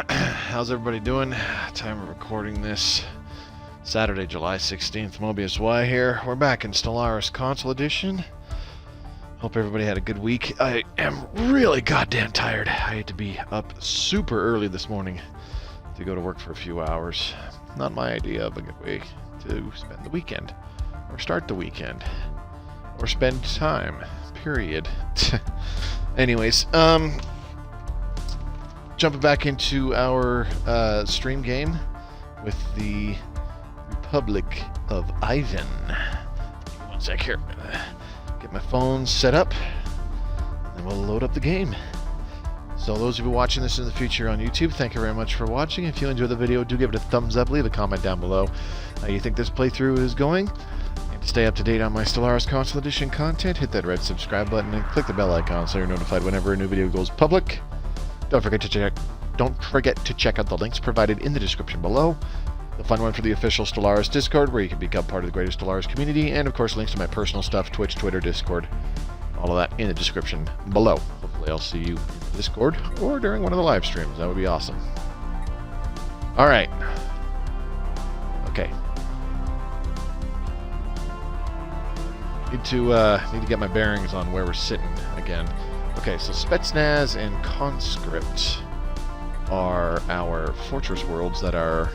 How's everybody doing? Time of recording this Saturday, July 16th. Mobius Y here. We're back in Stellaris Console Edition. Hope everybody had a good week. I am really goddamn tired. I had to be up super early this morning to go to work for a few hours. Not my idea of a good way to spend the weekend. Or start the weekend. Or spend time. Period. Anyways, jumping back into our stream game with the Republic of Ivan. One sec here. Get my phone set up, and we'll load up the game. So those of you watching this in the future on YouTube, thank you very much for watching. If you enjoyed the video, do give it a thumbs up. Leave a comment down below how you think this playthrough is going. And to stay up to date on my Stellaris Console Edition content, hit that red subscribe button and click the bell icon so you're notified whenever a new video goes public. Don't forget to check out the links provided in the description below. The fun one for the official Stellaris Discord, where you can become part of the greater Stellaris community, and of course links to my personal stuff, Twitch, Twitter, Discord, all of that in the description below. Hopefully I'll see you in Discord or during one of the live streams. That would be awesome. Alright. Okay. Need to get my bearings on where we're sitting again. Okay, so Spetsnaz and Conscript are our fortress worlds that are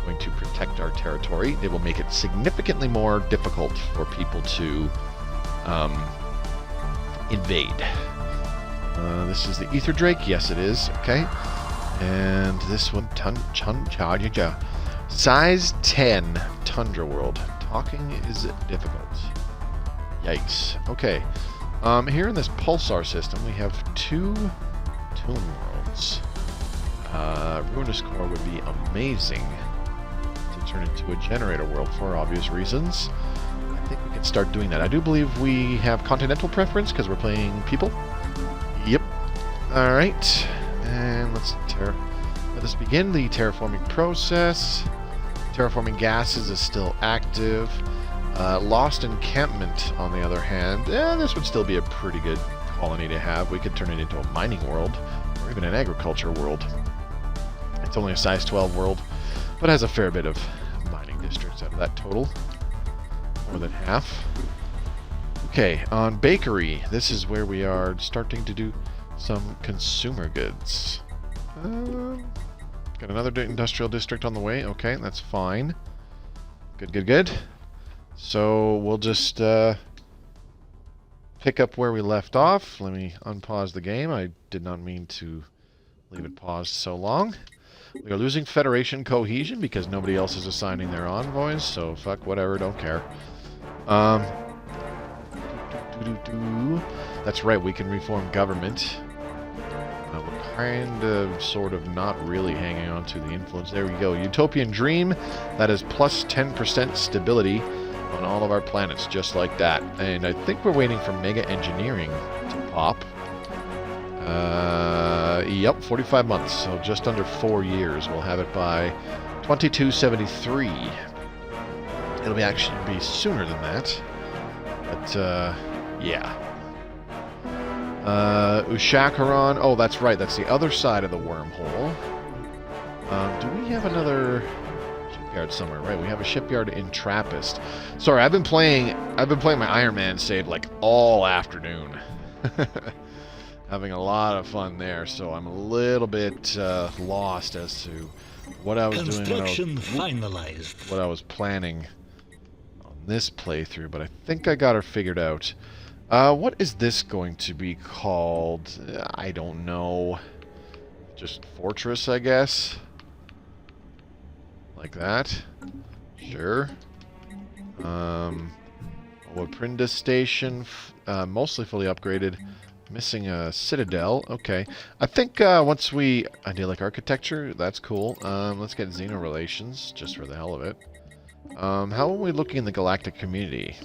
going to protect our territory. They will make it significantly more difficult for people to invade. This is the Ether Drake. Yes, it is. Okay. And this one, size 10 Tundra World. Talking is difficult. Yikes. Okay. Here in this pulsar system, we have two tomb worlds. Ruinous Core would be amazing to turn into a generator world for obvious reasons. I think we can start doing that. I do believe we have continental preference because we're playing people. Yep. Alright. And let us begin the terraforming process. Terraforming gases is still active. Lost Encampment, on the other hand, this would still be a pretty good colony to have. We could turn it into a mining world, or even an agriculture world. It's only a size 12 world, but has a fair bit of mining districts out of that total. More than half. Okay, on Bakery, this is where we are starting to do some consumer goods. Got another industrial district on the way. Okay, that's fine. Good, good, good. So we'll just pick up where we left off. Let me unpause the game. I did not mean to leave it paused so long. We are losing Federation cohesion because nobody else is assigning their envoys, so fuck whatever, don't care. That's right, we can reform government. We're kind of, sort of, not really hanging on to the influence. There we go. Utopian Dream, that is plus 10% stability on all of our planets, just like that. And I think we're waiting for Mega Engineering to pop. Yep, 45 months, so just under 4 years. We'll have it by 2273. It'll actually be sooner than that. But, yeah. Ushakaran, oh, that's right, that's the other side of the wormhole. Do we have another shipyard somewhere? Right, we have a shipyard in Trappist. Sorry, I've been playing my Iron Man save like all afternoon. Having a lot of fun there, so I'm a little bit lost as to what I was doing finalized. What I was planning on this playthrough, but I think I got her figured out. What is this going to be called? I don't know. Just Fortress, I guess. Like that. Sure. Waprinda Station, mostly fully upgraded. Missing a Citadel. Okay. I think once we... Idyllic Architecture, that's cool. Let's get Xeno Relations, just for the hell of it. How are we looking in the Galactic Community?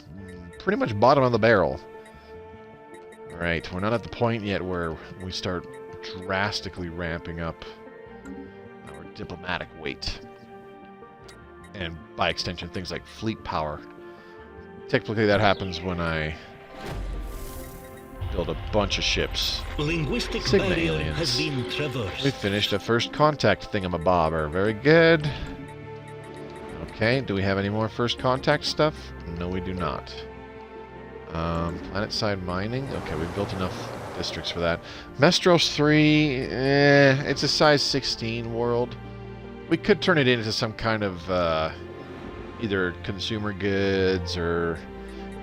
Pretty much bottom of the barrel. Right, we're not at the point yet where we start drastically ramping up our diplomatic weight. And by extension, things like fleet power. Typically that happens when I build a bunch of ships. Linguistic Sigma barrier aliens. has been traversed. We finished a first contact thingamabobber. Very good. Okay, do we have any more first contact stuff? No, we do not. Planet-side mining. Okay, we've built enough districts for that. Mestros 3, it's a size 16 world. We could turn it into some kind of either consumer goods or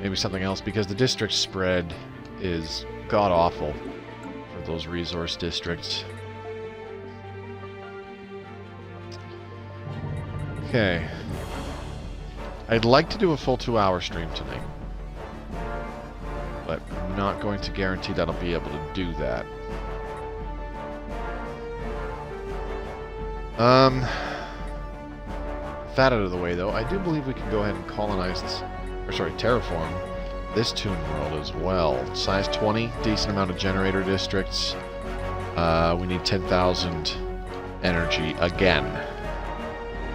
maybe something else, because the district spread is god-awful for those resource districts. Okay. I'd like to do a full 2-hour stream tonight, but I'm not going to guarantee that I'll be able to do that. That out of the way, though, I do believe we can go ahead and colonize this, or sorry, terraform this Toon world as well. Size 20, decent amount of generator districts. We need 10,000 energy again.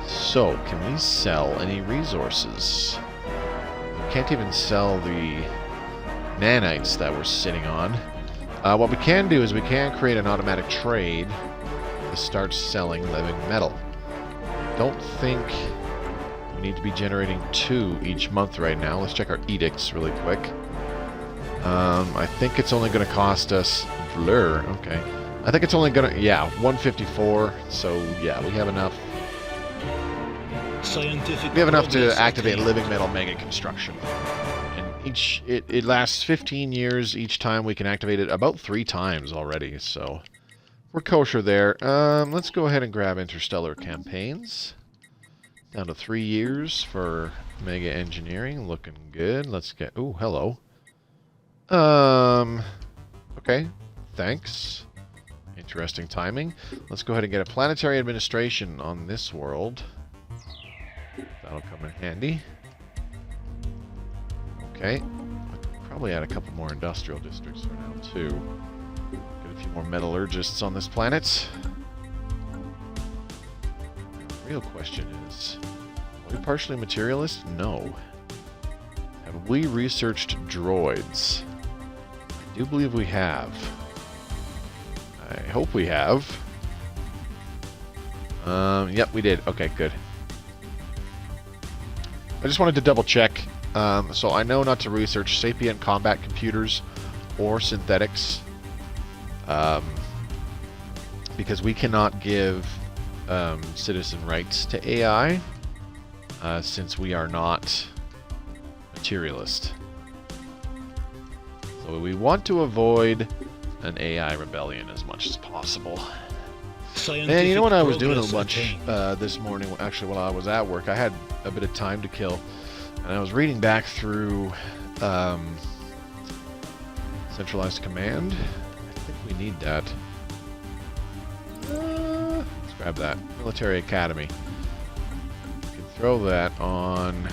So, can we sell any resources? We can't even sell the nanites that we're sitting on. What we can do is we can create an automatic trade to start selling living metal. Don't think we need to be generating 2 each month right now. Let's check our edicts really quick. I think it's only going to cost us... Blur, okay. I think it's only going to... Yeah, 154. So, yeah, we have enough. We have enough to activate living metal mega construction. And it lasts 15 years each time. We can activate it about 3 times already, so... We're kosher there. Let's go ahead and grab interstellar campaigns. Down to 3 years for mega engineering. Looking good. Let's get... Ooh, hello. Okay. Thanks. Interesting timing. Let's go ahead and get a planetary administration on this world. That'll come in handy. Okay. Probably add a couple more industrial districts for now, too. Get a few more metallurgists on this planet. The real question is, are we partially materialist? No. Have we researched droids? I do believe we have. I hope we have. Yep, we did. Okay, good. I just wanted to double check. So I know not to research sapient combat computers or synthetics. Because we cannot give citizen rights to AI since we are not materialist. So we want to avoid an AI rebellion as much as possible. And you know what I was doing a bunch this morning, actually while I was at work, I had a bit of time to kill, and I was reading back through centralized command. I think we need that. Let's grab that. Military Academy. We can throw that on...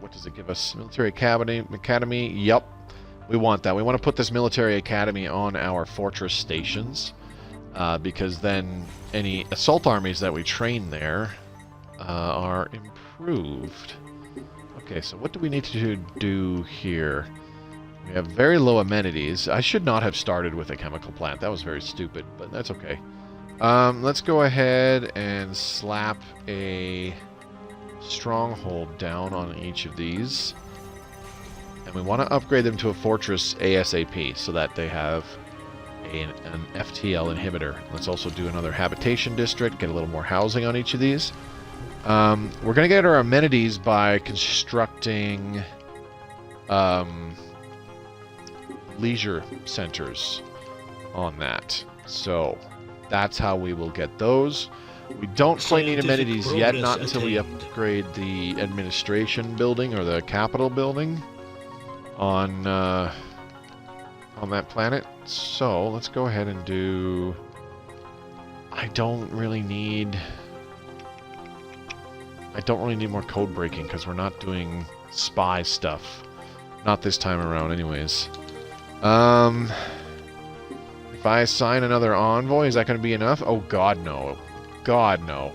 what does it give us? Military Academy. Yup. We want that. We want to put this military academy on our fortress stations, because then any assault armies that we train there are improved. Okay, so what do we need to do here? We have very low amenities. I should not have started with a chemical plant. That was very stupid, but that's okay. Let's go ahead and slap a stronghold down on each of these. And we want to upgrade them to a fortress ASAP so that they have an FTL inhibitor. Let's also do another habitation district, get a little more housing on each of these. We're going to get our amenities by constructing leisure centers on that. So that's how we will get those. We don't quite need amenities yet, not until we upgrade the administration building or the capital building on that planet. So let's go ahead and do... I don't really need more code breaking because we're not doing spy stuff. Not this time around anyways. If I assign another envoy, is that going to be enough? Oh god no. God no.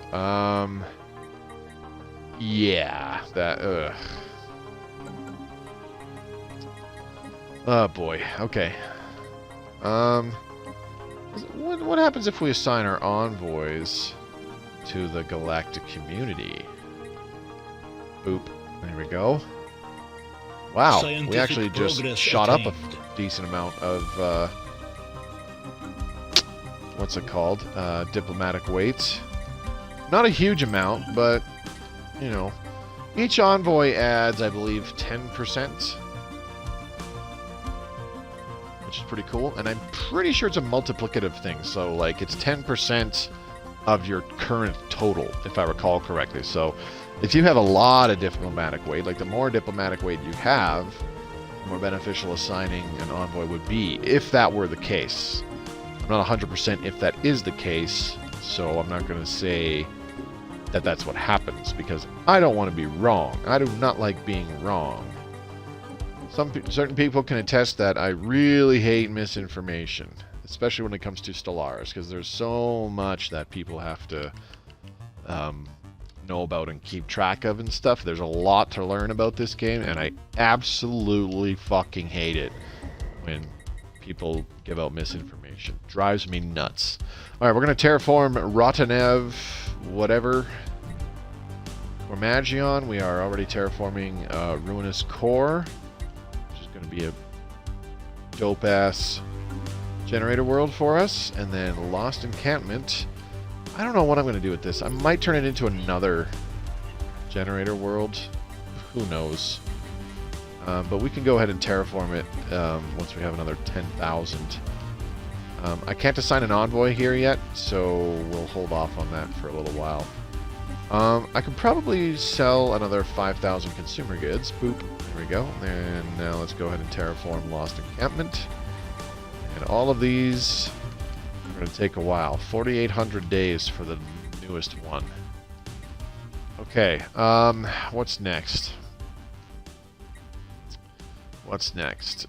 Yeah, that Oh boy. Okay. What happens if we assign our envoys to the Galactic Community? Boop. There we go. Wow. We actually just shot up a decent amount of what's it called? Diplomatic weight. Not a huge amount, but you know, each envoy adds, I believe, 10%. Which is pretty cool, and I'm pretty sure it's a multiplicative thing, so like it's 10% of your current total, if I recall correctly. So if you have a lot of diplomatic weight, like the more diplomatic weight you have, the more beneficial assigning an envoy would be, if that were the case. I'm not 100% if that is the case, so I'm not going to say that that's what happens, because I don't want to be wrong. I do not like being wrong. Certain people can attest that I really hate misinformation, especially when it comes to Stellaris, because there's so much that people have to know about and keep track of and stuff. There's a lot to learn about this game, and I absolutely fucking hate it when people give out misinformation. Drives me nuts. Alright, we're going to terraform Rotanev, whatever. For Magion, we are already terraforming Ruinous Core. Going to be a dope-ass generator world for us. And then Lost Encampment. I don't know what I'm going to do with this. I might turn it into another generator world. Who knows? But we can go ahead and terraform it once we have another 10,000. I can't assign an envoy here yet, so we'll hold off on that for a little while. I could probably sell another 5,000 consumer goods. Boop. There we go. And now let's go ahead and terraform Lost Encampment. And all of these are going to take a while. 4,800 days for the newest one. Okay. What's next? What's next?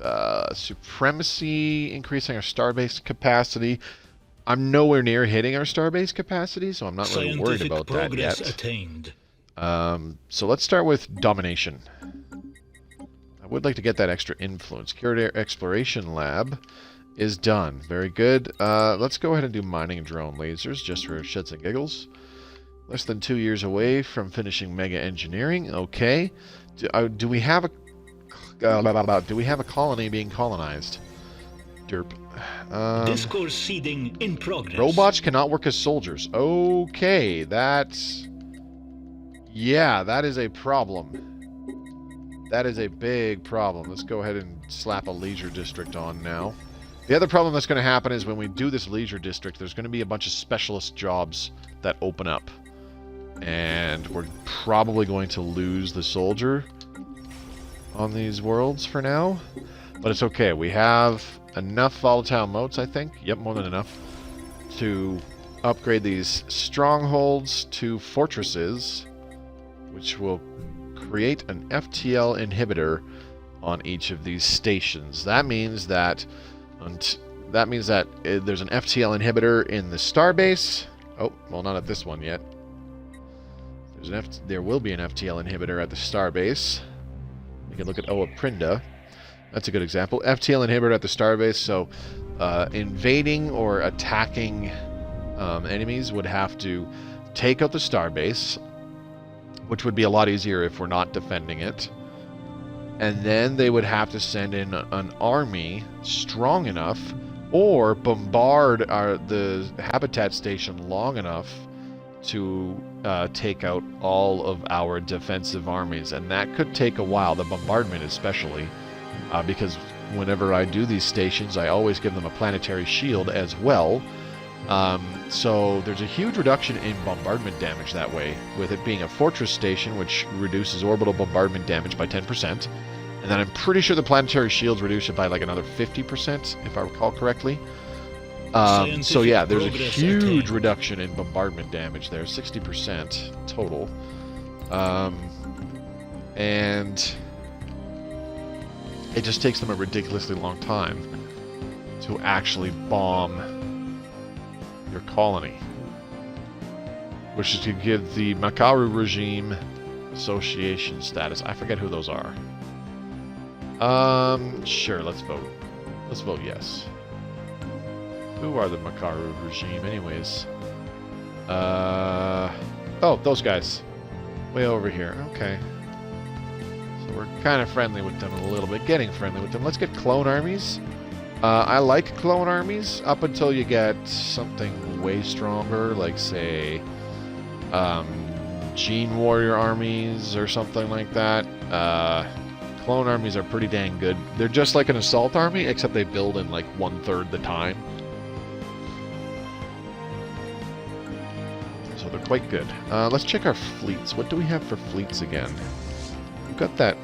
Supremacy, increasing our starbase capacity. I'm nowhere near hitting our starbase capacity, so I'm not really worried about that yet. Attained. So let's start with domination. I would like to get that extra influence. Cured Exploration Lab is done. Very good. Let's go ahead and do mining and drone lasers, just for shits and giggles. Less than 2 years away from finishing mega engineering. Okay. Do we have a colony being colonized? Derp. Discourse seeding in progress. Robots cannot work as soldiers. Okay, that's... Yeah, that is a problem. That is a big problem. Let's go ahead and slap a leisure district on now. The other problem that's going to happen is when we do this leisure district, there's going to be a bunch of specialist jobs that open up. And we're probably going to lose the soldier on these worlds for now. But it's okay. We have enough volatile motes, I think. Yep, more than enough. To upgrade these strongholds to fortresses, which will create an FTL inhibitor on each of these stations. That means that there's an FTL inhibitor in the starbase. Oh, well, not at this one yet. There will be an FTL inhibitor at the starbase. You can look at Oa Prinda. That's a good example. FTL inhibitor at the starbase. So, invading or attacking enemies would have to take out the starbase, which would be a lot easier if we're not defending it. And then they would have to send in an army strong enough or bombard the habitat station long enough to take out all of our defensive armies. And that could take a while, the bombardment especially, because whenever I do these stations, I always give them a planetary shield as well. So there's a huge reduction in bombardment damage that way, with it being a fortress station, which reduces orbital bombardment damage by 10%. And then I'm pretty sure the planetary shields reduce it by like another 50%, if I recall correctly. So yeah, there's a huge reduction in bombardment damage there, 60% total. And it just takes them a ridiculously long time to actually bomb your colony, which is to give the Makaru regime association status. I forget who those are. Sure, let's vote. Let's vote yes. Who are the Makaru regime, anyways? Oh, those guys. Way over here. Okay. So we're kind of friendly with them a little bit. Getting friendly with them. Let's get clone armies. I like clone armies up until you get something way stronger, like, say, Gene Warrior armies or something like that. Clone armies are pretty dang good. They're just like an assault army, except they build in like 1/3 the time. So they're quite good. Let's check our fleets. What do we have for fleets again? We've got that...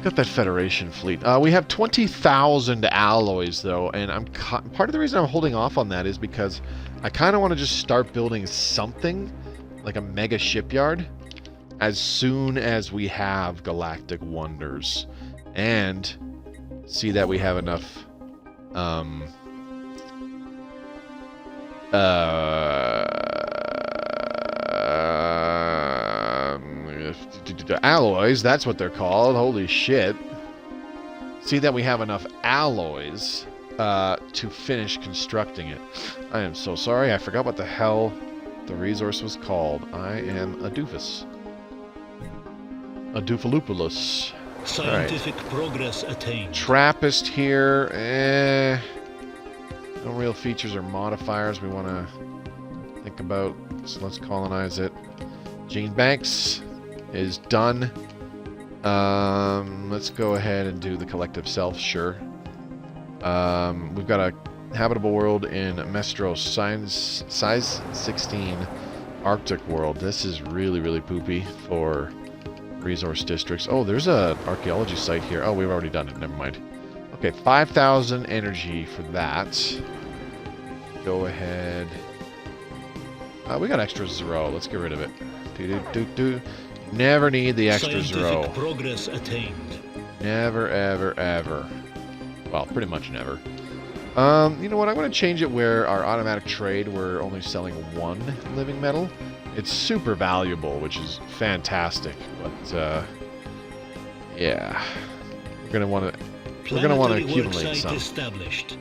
got that Federation fleet. We have 20,000 alloys, though, and part of the reason I'm holding off on that is because I kind of want to just start building something, like a mega shipyard, as soon as we have Galactic Wonders, and see that we have enough alloys, that's what they're called. Holy shit. See that we have enough alloys to finish constructing it. I am so sorry. I forgot what the hell the resource was called. I am a doofus. A doofalupulus. Scientific progress attained. Trappist here. No real features or modifiers we want to think about. So let's colonize it. Gene Banks is done. Let's go ahead and do the collective self, sure. We've got a habitable world in Mestro, size 16 Arctic world. This is really, really poopy for resource districts. Oh, there's an archaeology site here. Oh, we've already done it. Never mind. Okay, 5,000 energy for that. Go ahead. We got extra 0. Let's get rid of it. Never need the extra 0. Progress attained. Never, ever, ever. Well, pretty much never. You know what? I'm going to change it where our automatic trade, we're only selling 1 living metal. It's super valuable, which is fantastic. But, yeah. We're going to want to accumulate some. Established.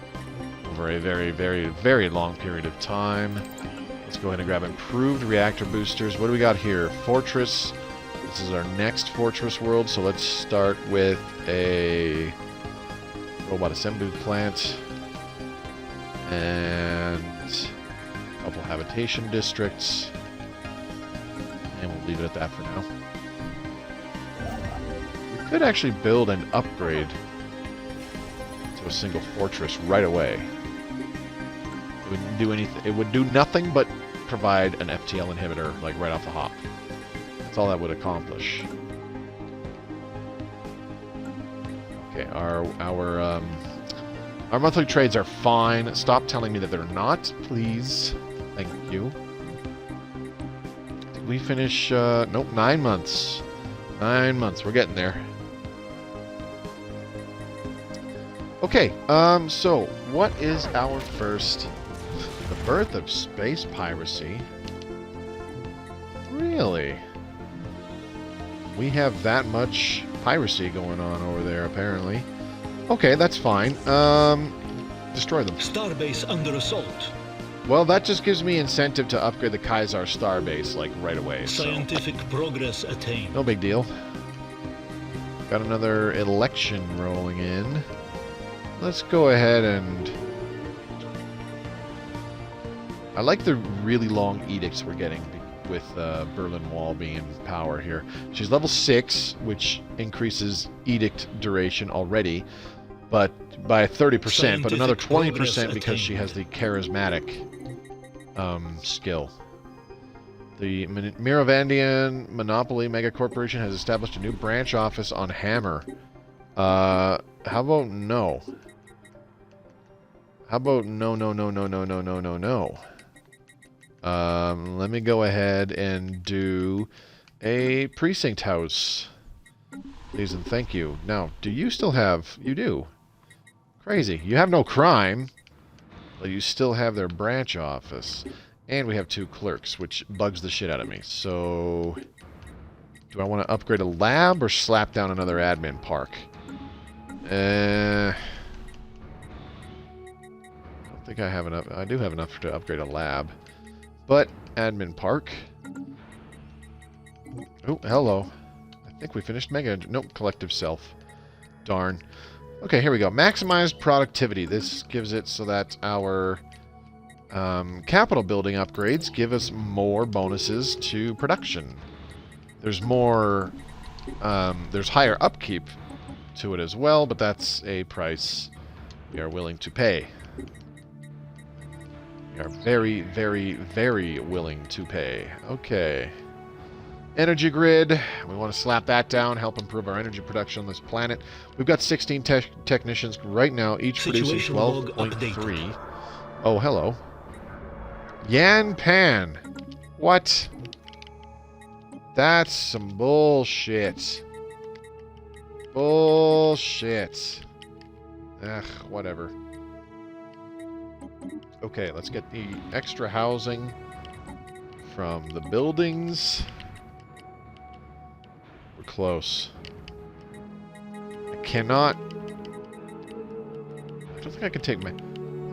Over a very, very, very long period of time. Let's go ahead and grab improved reactor boosters. What do we got here? Fortress. This is our next fortress world, so let's start with a robot assembly plant and a couple habitation districts, and we'll leave it at that for now. We could actually build an upgrade to a single fortress right away. It wouldn't do anything. It would do nothing but provide an FTL inhibitor, like right off the hop. That's all that would accomplish. Okay, our monthly trades are fine. Stop telling me that they're not, please. Thank you. Did we finish? Nope, 9 months. 9 months. We're getting there. Okay. So what is our first? The birth of space piracy. Really? We have that much piracy going on over there, apparently. Okay, that's fine. Destroy them. Starbase under assault. Well, that just gives me incentive to upgrade the Kaisar starbase, like, right away. Scientific progress attained. No big deal. Got another election rolling in. Let's go ahead and... I like the really long edicts we're getting with Berlin Wall being in power here. She's level 6, which increases edict duration already, but by 30%, but another 20% because she has the charismatic skill. The Miravandian Monopoly Mega Corporation has established a new branch office on Hammer. How about no? How about no, no, no, no, no, no, no, no, no? Let me go ahead and do a precinct house. Please and thank you. Now, do you still have... You do. Crazy. You have no crime, but you still have their branch office. And we have 2 clerks, which bugs the shit out of me. So... Do I want to upgrade a lab or slap down another admin park? I don't think I have enough. I do have enough to upgrade a lab. But, admin park. Oh, hello. I think we finished mega... Nope, collective self. Darn. Okay, here we go. Maximized productivity. This gives it so that our capital building upgrades give us more bonuses to production. There's more... there's higher upkeep to it as well, but that's a price we are willing to pay. We are very, very, very willing to pay. Okay. Energy grid. We want to slap that down, help improve our energy production on this planet. We've got 16 technicians right now, each producing 12.3. Oh, hello. Yan Pan. What? That's some bullshit. Bullshit. Ugh, whatever. Okay, let's get the extra housing from the buildings. We're close. I cannot... I don't think I can take my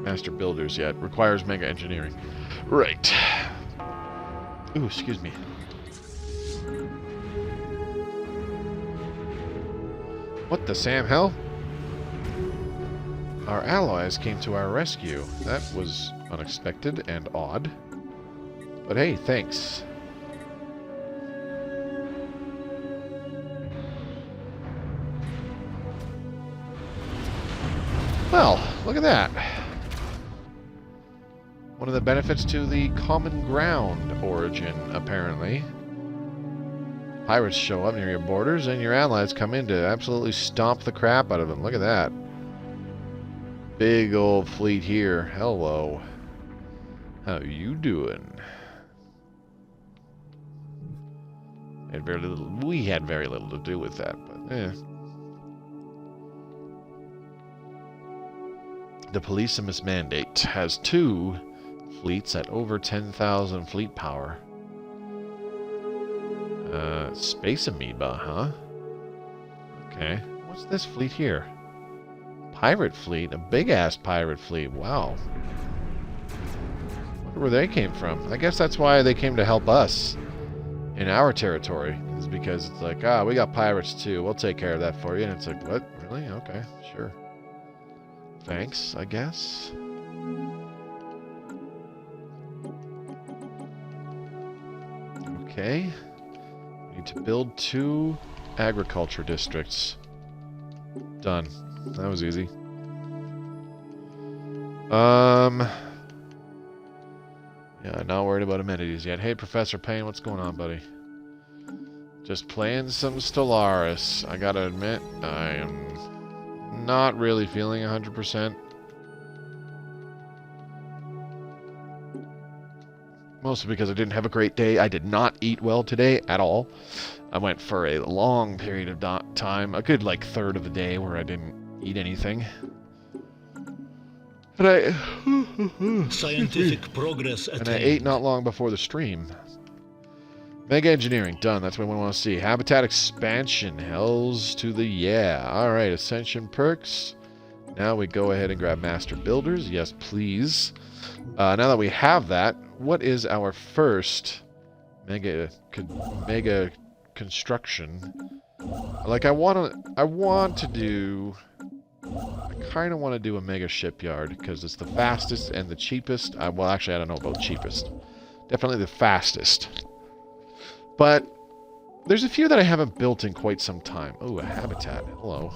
master builders yet. Requires mega engineering. Right. Ooh, excuse me. What the Sam hell? Our allies came to our rescue. That was unexpected and odd. But hey, thanks. Well, look at that. One of the benefits to the common ground origin, apparently. Pirates show up near your borders, and your allies come in to absolutely stomp the crap out of them. Look at that. Big old fleet here. Hello. How you doing? We had very little to do with that, but eh. The Policemus Mandate has 2 fleets at over 10,000 fleet power. Space Amoeba, huh? Okay. What's this fleet here? Pirate fleet? A big-ass pirate fleet. Wow. Wonder where they came from. I guess that's why they came to help us in our territory. Is because it's like, we got pirates too. We'll take care of that for you. And it's like, what? Really? Okay, sure. Thanks, I guess. Okay. We need to build 2 agriculture districts. Done. That was easy. Yeah, not worried about amenities yet. Hey, Professor Payne, what's going on, buddy? Just playing some Stellaris. I gotta admit, I am not really feeling 100%. Mostly because I didn't have a great day. I did not eat well today at all. I went for a long period of time, a good like third of the day where I didn't eat anything. But Scientific progress attained. And I ate not long before the stream. Mega engineering done. That's what we want to see. Habitat expansion. Hells to the yeah. All right, ascension perks. Now we go ahead and grab master builders. Yes, please. Now that we have that, what is our first mega construction? Like I want to do. I kind of want to do a mega shipyard because it's the fastest and the cheapest. Well, actually, I don't know about cheapest. Definitely the fastest. But there's a few that I haven't built in quite some time. Oh, a habitat. Hello.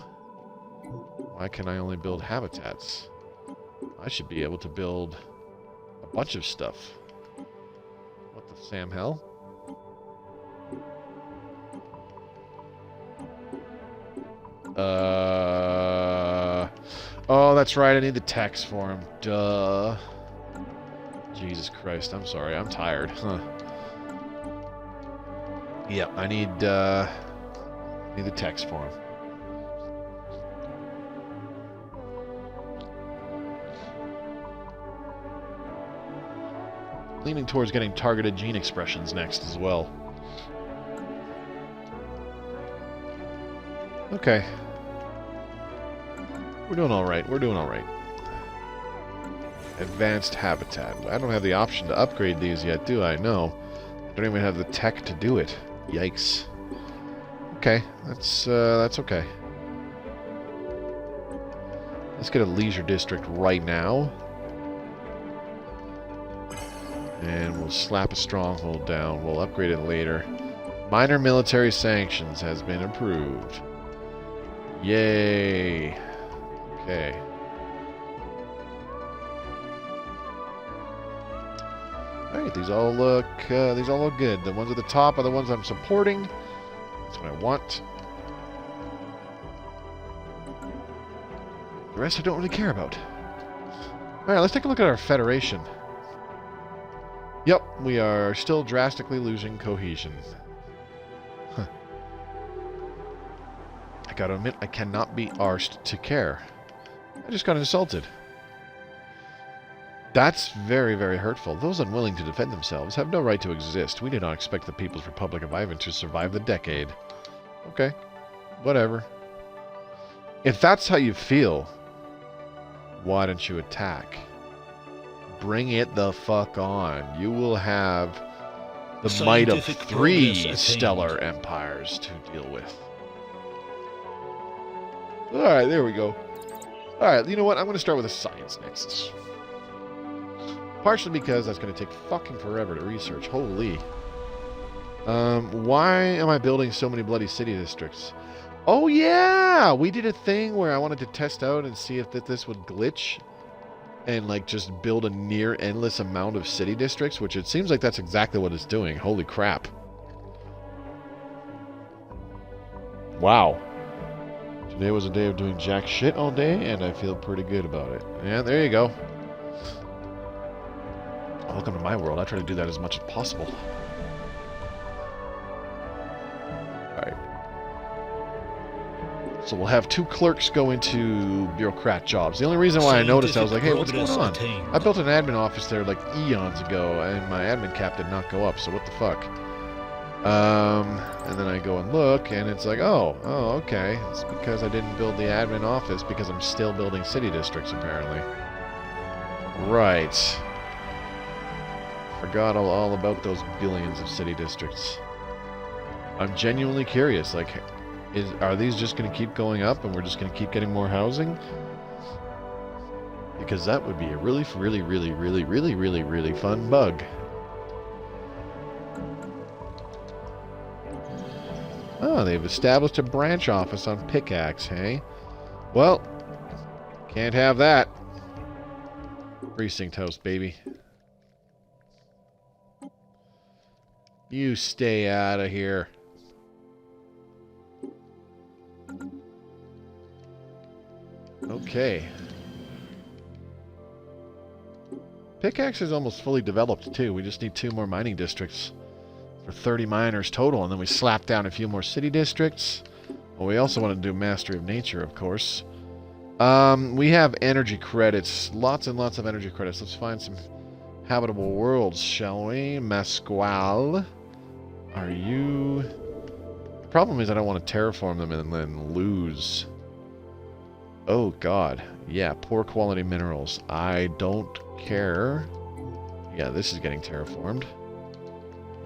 Why can I only build habitats? I should be able to build a bunch of stuff. What the Sam hell? Oh, that's right. I need the text for him. Duh. Jesus Christ. I'm sorry. I'm tired. Huh. Yep. I need the text for him. Leaning towards getting targeted gene expressions next as well. Okay. We're doing alright. We're doing alright. Advanced habitat. I don't have the option to upgrade these yet, do I? No. I don't even have the tech to do it. Yikes. Okay. That's okay. Let's get a leisure district right now. And we'll slap a stronghold down. We'll upgrade it later. Minor military sanctions has been approved. Yay. Okay. Alright, these all look good. The ones at the top are the ones I'm supporting. That's what I want. The rest I don't really care about. Alright, let's take a look at our Federation. Yep, we are still drastically losing cohesion. Huh. I gotta admit, I cannot be arsed to care. I just got insulted. That's very, very hurtful. Those unwilling to defend themselves have no right to exist. We did not expect the People's Republic of Ivan to survive the decade. Okay. Whatever. If that's how you feel, why don't you attack? Bring it the fuck on. You will have the might of 3 stellar empires to deal with. Alright, there we go. Alright, you know what? I'm going to start with a Science Nexus. Partially because that's going to take fucking forever to research. Holy. Why am I building so many bloody city districts? Oh yeah! We did a thing where I wanted to test out and see if this would glitch. And like just build a near endless amount of city districts, which it seems like that's exactly what it's doing. Holy crap. Wow. Today was a day of doing jack shit all day, and I feel pretty good about it. Yeah, there you go. Welcome to my world. I try to do that as much as possible. Alright. So we'll have 2 clerks go into bureaucrat jobs. The only reason why I noticed, I was like, hey, what's going on? I built an admin office there like eons ago, and my admin cap did not go up, so what the fuck? And then I go and look, and it's like, oh, okay. It's because I didn't build the admin office because I'm still building city districts, apparently. Right. Forgot all about those billions of city districts. I'm genuinely curious, like, are these just going to keep going up and we're just going to keep getting more housing? Because that would be a really fun bug. Oh, they've established a branch office on Pickaxe, hey? Well, can't have that. Precinct house, baby. You stay out of here. Okay. Pickaxe is almost fully developed, too. We just need 2 more mining districts for 30 miners total, and then we slap down a few more city districts. Well, we also want to do Mastery of Nature, of course. We have energy credits. Lots and lots of energy credits. Let's find some habitable worlds, shall we? Mesqual. Are you... The problem is I don't want to terraform them and then lose... Oh, God. Yeah, poor quality minerals. I don't care. Yeah, this is getting terraformed.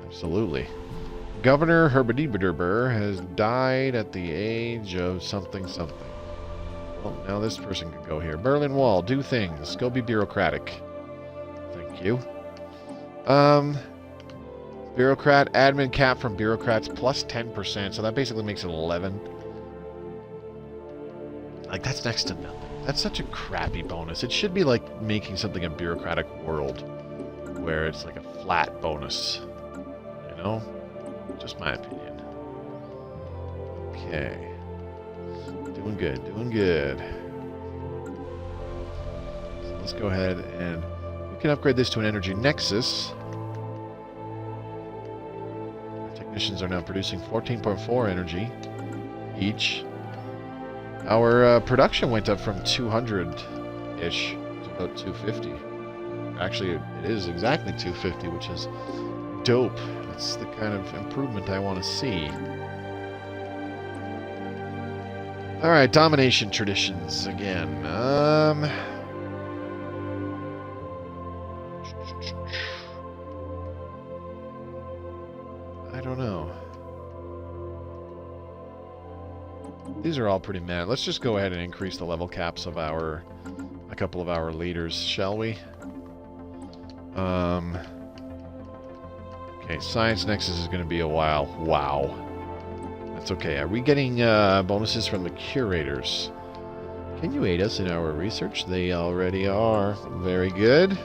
Absolutely. Governor Herbadiberber has died at the age of something. Well, now this person can go here. Berlin Wall, do things. Go be bureaucratic. Thank you. Bureaucrat, admin cap from bureaucrats plus 10%, so that basically makes it 11. Like, that's next to nothing. That's such a crappy bonus. It should be like making something a bureaucratic world, where it's like a flat bonus. You know? Just my opinion. Okay. Doing good, doing good. So let's go ahead and we can upgrade this to an energy nexus. Our technicians are now producing 14.4 energy each. Our production went up from 200-ish to about 250. Actually, it is exactly 250, which is dope. That's the kind of improvement I want to see. Alright, domination traditions again. I don't know. These are all pretty mad. Let's just go ahead and increase the level caps of a couple of our leaders, shall we? Okay, Science Nexus is going to be a while. Wow. That's okay. Are we getting bonuses from the curators? Can you aid us in our research? They already are. Very good.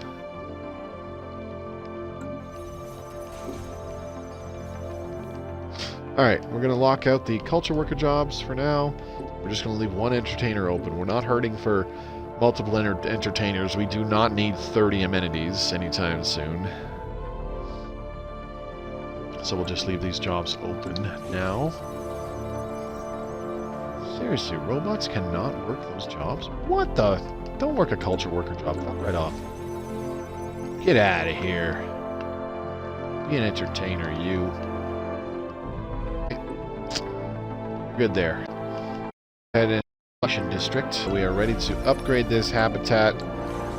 Alright, we're going to lock out the culture worker jobs for now. We're just going to leave one entertainer open. We're not hurting for multiple entertainers. We do not need 30 amenities anytime soon. So we'll just leave these jobs open now. Seriously, robots cannot work those jobs? What the? Don't work a culture worker job. Fuck right off. Get out of here. Be an entertainer, you. Good there. Head in production district. We are ready to upgrade this habitat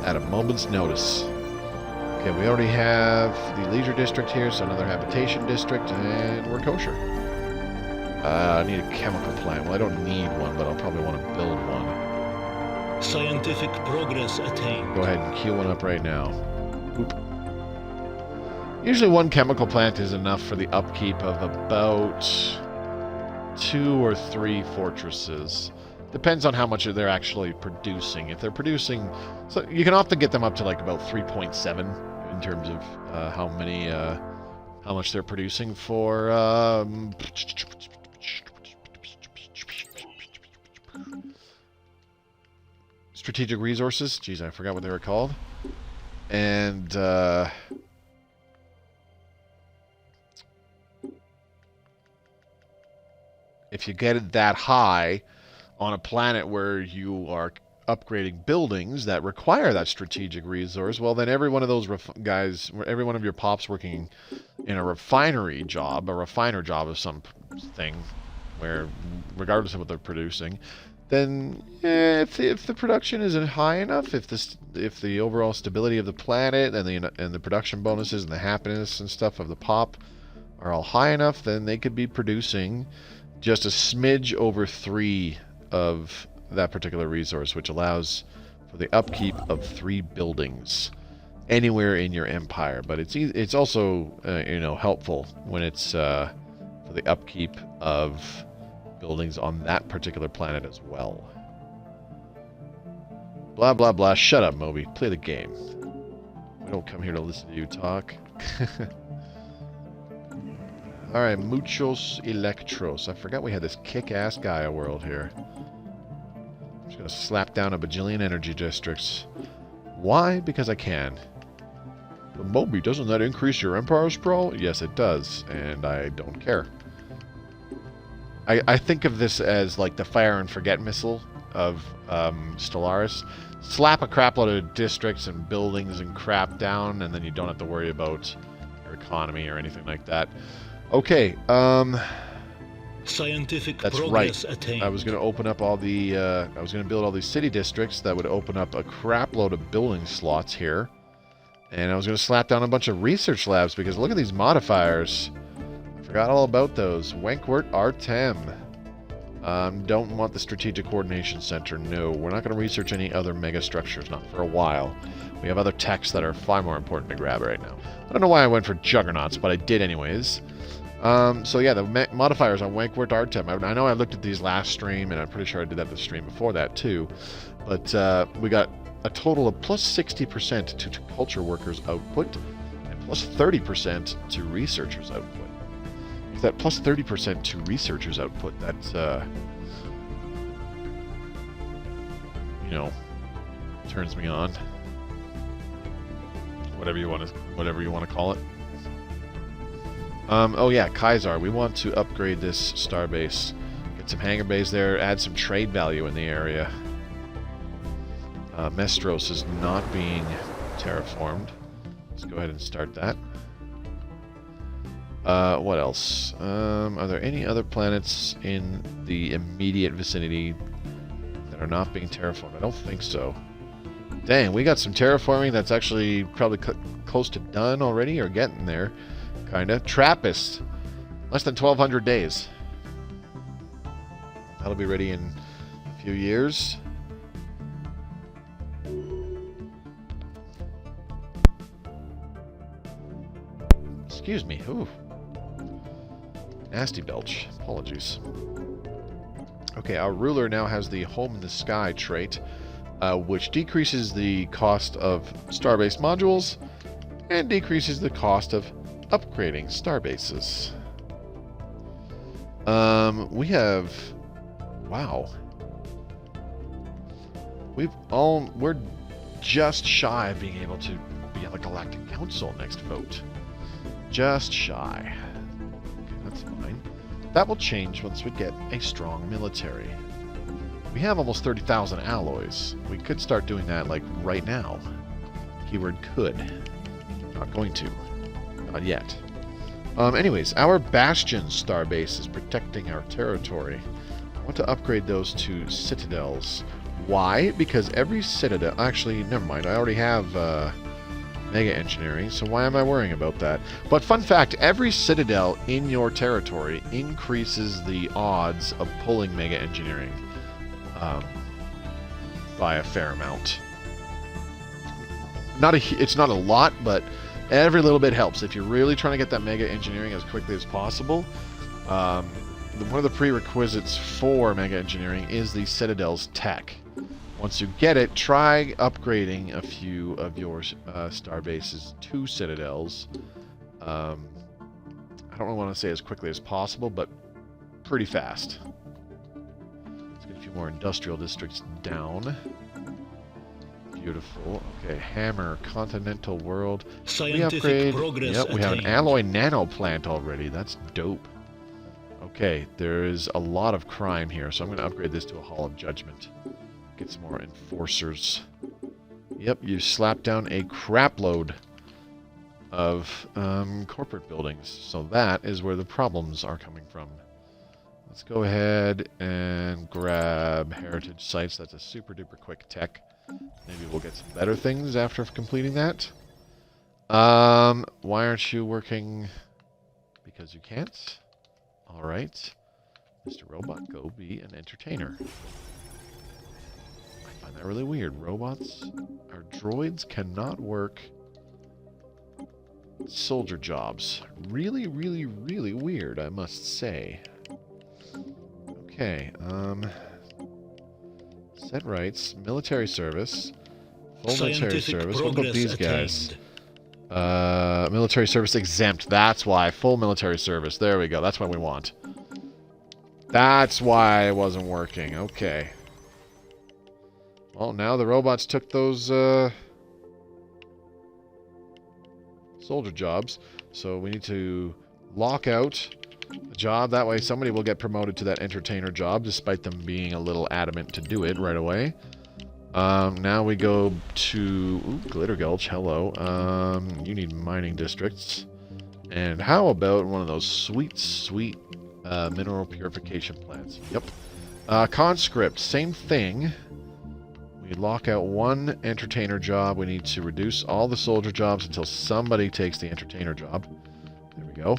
at a moment's notice. Okay, we already have the leisure district here, so another habitation district, and we're kosher. I need a chemical plant. Well, I don't need one, but I'll probably want to build one. Scientific progress attained. Go ahead and queue one up right now. Oop. Usually one chemical plant is enough for the upkeep of about 2 or 3 fortresses. Depends on how much they're actually producing. If they're producing... So you can often get them up to like about 3.7 in terms of how much they're producing for... strategic resources. Jeez, I forgot what they were called. And... if you get it that high on a planet where you are upgrading buildings that require that strategic resource, well, then every one of those guys, every one of your pops working in a refinery job, a refiner job of something, where regardless of what they're producing, then if the production isn't high enough, if the overall stability of the planet and the production bonuses and the happiness and stuff of the pop are all high enough, then they could be producing just a smidge over 3 of that particular resource, which allows for the upkeep of 3 buildings anywhere in your empire. But it's also helpful when it's for the upkeep of buildings on that particular planet as well. Blah blah blah. Shut up, Moby. Play the game. We don't come here to listen to you talk. Alright, Muchos Electros. I forgot we had this kick-ass Gaia world here. I'm just going to slap down a bajillion energy districts. Why? Because I can. But Moby, doesn't that increase your empire sprawl? Yes, it does, and I don't care. I think of this as like the fire and forget missile of Stellaris. Slap a crap load of districts and buildings and crap down, and then you don't have to worry about your economy or anything like that. Okay, Scientific that's progress right. attained. I was going to open up all the, I was going to build all these city districts that would open up a crap load of building slots here. And I was going to slap down a bunch of research labs because look at these modifiers. I forgot all about those. Wankwort Artem. Don't want the Strategic Coordination Center. No, we're not going to research any other megastructures, not for a while. We have other techs that are far more important to grab right now. I don't know why I went for Juggernauts, but I did anyways. So yeah, the modifiers on Wankwort Artem. I know I looked at these last stream, and I'm pretty sure I did that the stream before that too. But we got a total of plus 60% to culture workers' output, and plus 30% to researchers' output. With that plus 30% to researchers' output, that's turns me on. Whatever you want to call it. Oh yeah, Kaisar. We want to upgrade this starbase. Get some hangar bays there, add some trade value in the area. Mestros is not being terraformed. Let's go ahead and start that. What else? Are there any other planets in the immediate vicinity that are not being terraformed? I don't think so. Dang, we got some terraforming that's actually probably close to done already, or getting there, kinda. Trappist, less than 1,200 days. That'll be ready in a few years. Excuse me. Ooh. Nasty belch. Apologies. Okay, our ruler now has the Home in the Sky trait, which decreases the cost of starbase modules and decreases the cost of upgrading starbases. We have... Wow. We're just shy of being able to be on the Galactic Council next vote. Just shy. Okay, that's fine. That will change once we get a strong military. We have almost 30,000 alloys. We could start doing that, like, right now. Keyword could. Not going to. Not yet. Anyways, our Bastion starbase is protecting our territory. I want to upgrade those to citadels. Why? Because every citadel... Actually, never mind. I already have mega engineering, so why am I worrying about that? But fun fact, every citadel in your territory increases the odds of pulling mega engineering by a fair amount. It's not a lot, but every little bit helps. If you're really trying to get that mega engineering as quickly as possible, one of the prerequisites for mega engineering is the Citadel's tech. Once you get it, try upgrading a few of your star bases to Citadels. I don't want to say as quickly as possible, but pretty fast. Let's get a few more industrial districts down. Beautiful. Okay, Hammer, Continental World. Scientific we upgrade. progress Yep, we have an attained. alloy nano plant already. That's dope. Okay, there is a lot of crime here, so I'm going to upgrade this to a Hall of Judgment. Get some more enforcers. Yep, you slap down a crap load of corporate buildings. So that is where the problems are coming from. Let's go ahead and grab heritage sites. That's a super duper quick tech. Maybe we'll get some better things after completing that. Why aren't you working? Because you can't. Alright. Mr. Robot, go be an entertainer. I find that really weird. Robots, our droids cannot work soldier jobs. Really, really, really weird, I must say. Okay, set rights, military service, full military service. What about these guys? Military service exempt. That's why. Full military service. There we go. That's what we want. That's why it wasn't working. Okay. Well, now the robots took those soldier jobs. So we need to lock out a job. That way somebody will get promoted to that entertainer job, despite them being a little adamant to do it right away. Now we go to... Ooh, Glitter Gulch, hello. You need mining districts. And how about one of those sweet, sweet mineral purification plants? Yep. Conscript, same thing. We lock out one entertainer job. We need to reduce all the soldier jobs until somebody takes the entertainer job. There we go.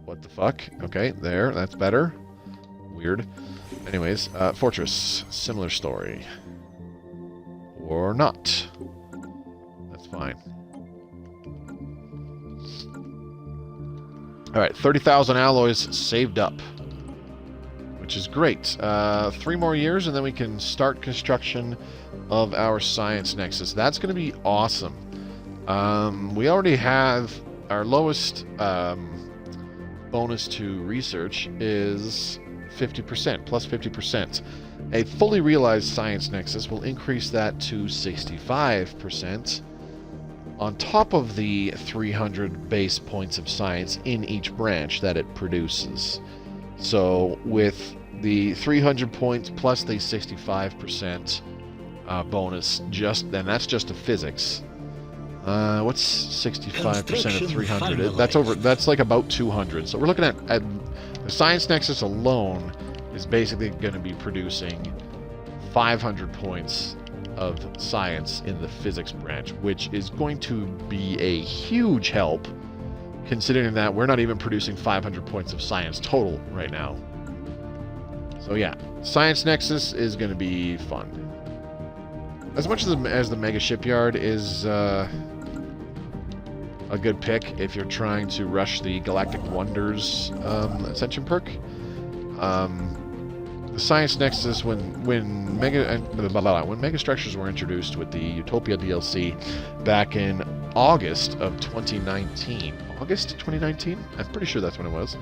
What the fuck? Okay, there. That's better. Weird. Anyways, Fortress. Similar story. Or not. That's fine. Alright, 30,000 alloys saved up. Which is great. 3 more years and then we can start construction of our Science Nexus. That's going to be awesome. We already have our lowest bonus to research is 50%, plus 50%. A fully realized Science Nexus will increase that to 65%, on top of the 300 base points of science in each branch that it produces. So with the 300 points plus the 65% bonus, then that's just a physics. What's 65% of 300? That's over. That's like about 200. So we're looking at the Science Nexus alone is basically going to be producing 500 points of science in the physics branch, which is going to be a huge help, considering that we're not even producing 500 points of science total right now. So yeah, Science Nexus is going to be fun. As much as the Mega Shipyard is a good pick if you're trying to rush the Galactic Wonders Ascension perk. The Science Nexus, when megastructures were introduced with the Utopia DLC back in August of 2019. August 2019? I'm pretty sure that's when it was.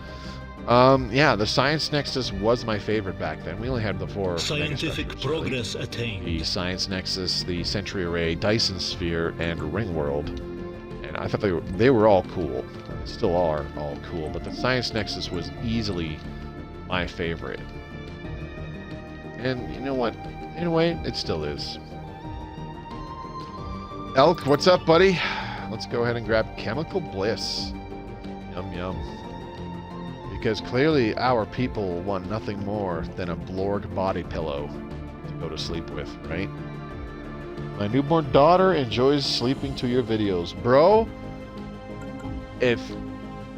Yeah, the Science Nexus was my favorite back then. We only had the 4 scientific progress really. attained. The Science Nexus, the Century Array, Dyson Sphere, and Ringworld. And I thought they were all cool. They still are all cool, but the Science Nexus was easily my favorite. And you know what? In a way, it still is. Elk, what's up, buddy? Let's go ahead and grab Chemical Bliss. Yum, yum. Because clearly our people want nothing more than a Blorg body pillow to go to sleep with, right? My newborn daughter enjoys sleeping to your videos. Bro, if...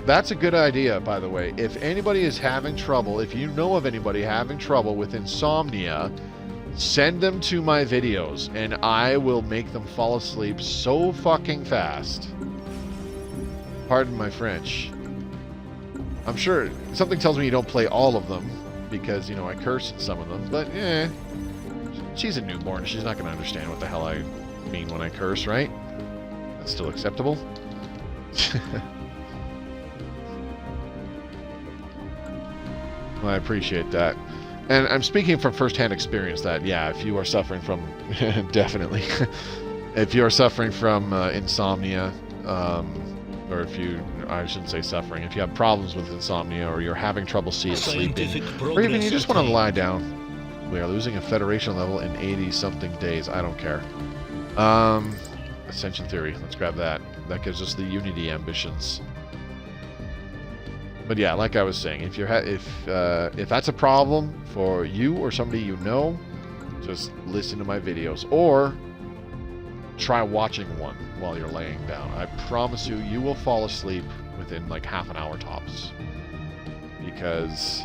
That's a good idea, by the way. If anybody is having trouble, if you know of anybody having trouble with insomnia, send them to my videos, and I will make them fall asleep so fucking fast. Pardon my French. I'm sure something tells me you don't play all of them, because, you know, I curse in some of them, but, she's a newborn. She's not going to understand what the hell I mean when I curse, right? That's still acceptable. Well, I appreciate that. And I'm speaking from first-hand experience that, yeah, if you are suffering from... definitely. If you are suffering from insomnia, or if you... I shouldn't say suffering. If you have problems with insomnia, or you're having trouble sleeping, or even you just want to lie down, we are losing a Federation level in 80-something days. I don't care. Ascension Theory. Let's grab that. That gives us the Unity ambitions. But yeah, like I was saying, if that's a problem for you or somebody you know, just listen to my videos or try watching one while you're laying down. I promise you, you will fall asleep within like half an hour tops. Because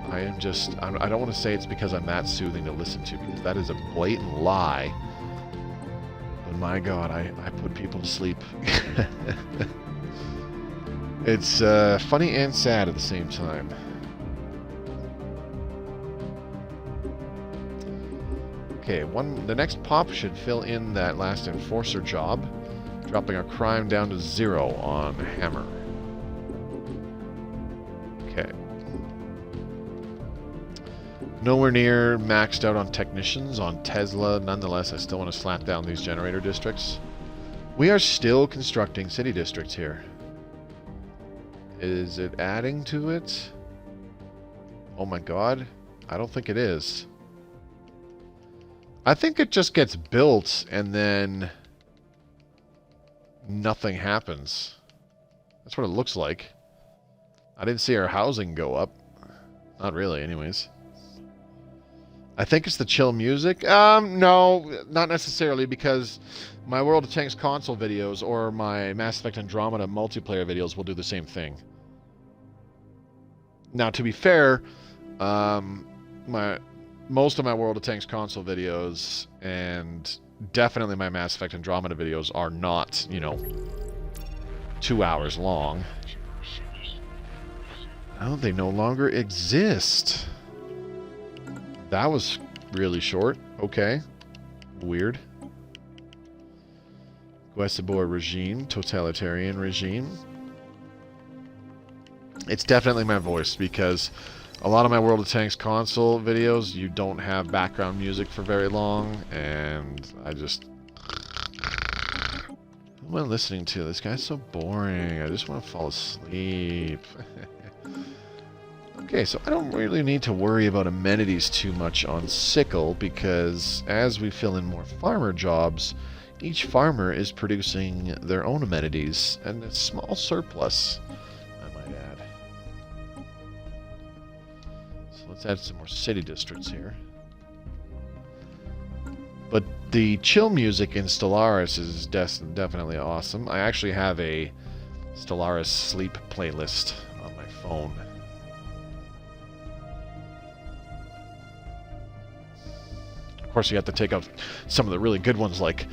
I am just... I don't want to say it's because I'm that soothing to listen to, because that is a blatant lie. My God, I put people to sleep. It's funny and sad at the same time. Okay, the next pop should fill in that last enforcer job, dropping our crime down to 0 on Hammer. Okay. Nowhere near maxed out on technicians on Tesla. Nonetheless, I still want to slap down these generator districts. We are still constructing city districts here. Is it adding to it? Oh my God. I don't think it is. I think it just gets built and then nothing happens. That's what it looks like. I didn't see our housing go up. Not really, anyways. I think it's the chill music. No, not necessarily, because my World of Tanks console videos or my Mass Effect Andromeda multiplayer videos will do the same thing. Now, to be fair, most of my World of Tanks console videos and definitely my Mass Effect Andromeda videos are not, you know, 2 hours long. Oh, they no longer exist. That was really short. Okay. Weird. Guesibor regime. Totalitarian regime. It's definitely my voice, because a lot of my World of Tanks console videos, you don't have background music for very long, and I just... What am I listening to? This guy's so boring. I just want to fall asleep. Okay, so I don't really need to worry about amenities too much on Sickle, because as we fill in more farmer jobs, each farmer is producing their own amenities, and a small surplus, I might add. So let's add some more city districts here. But the chill music in Stellaris is definitely awesome. I actually have a Stellaris sleep playlist on my phone. Of course, you have to take out some of the really good ones like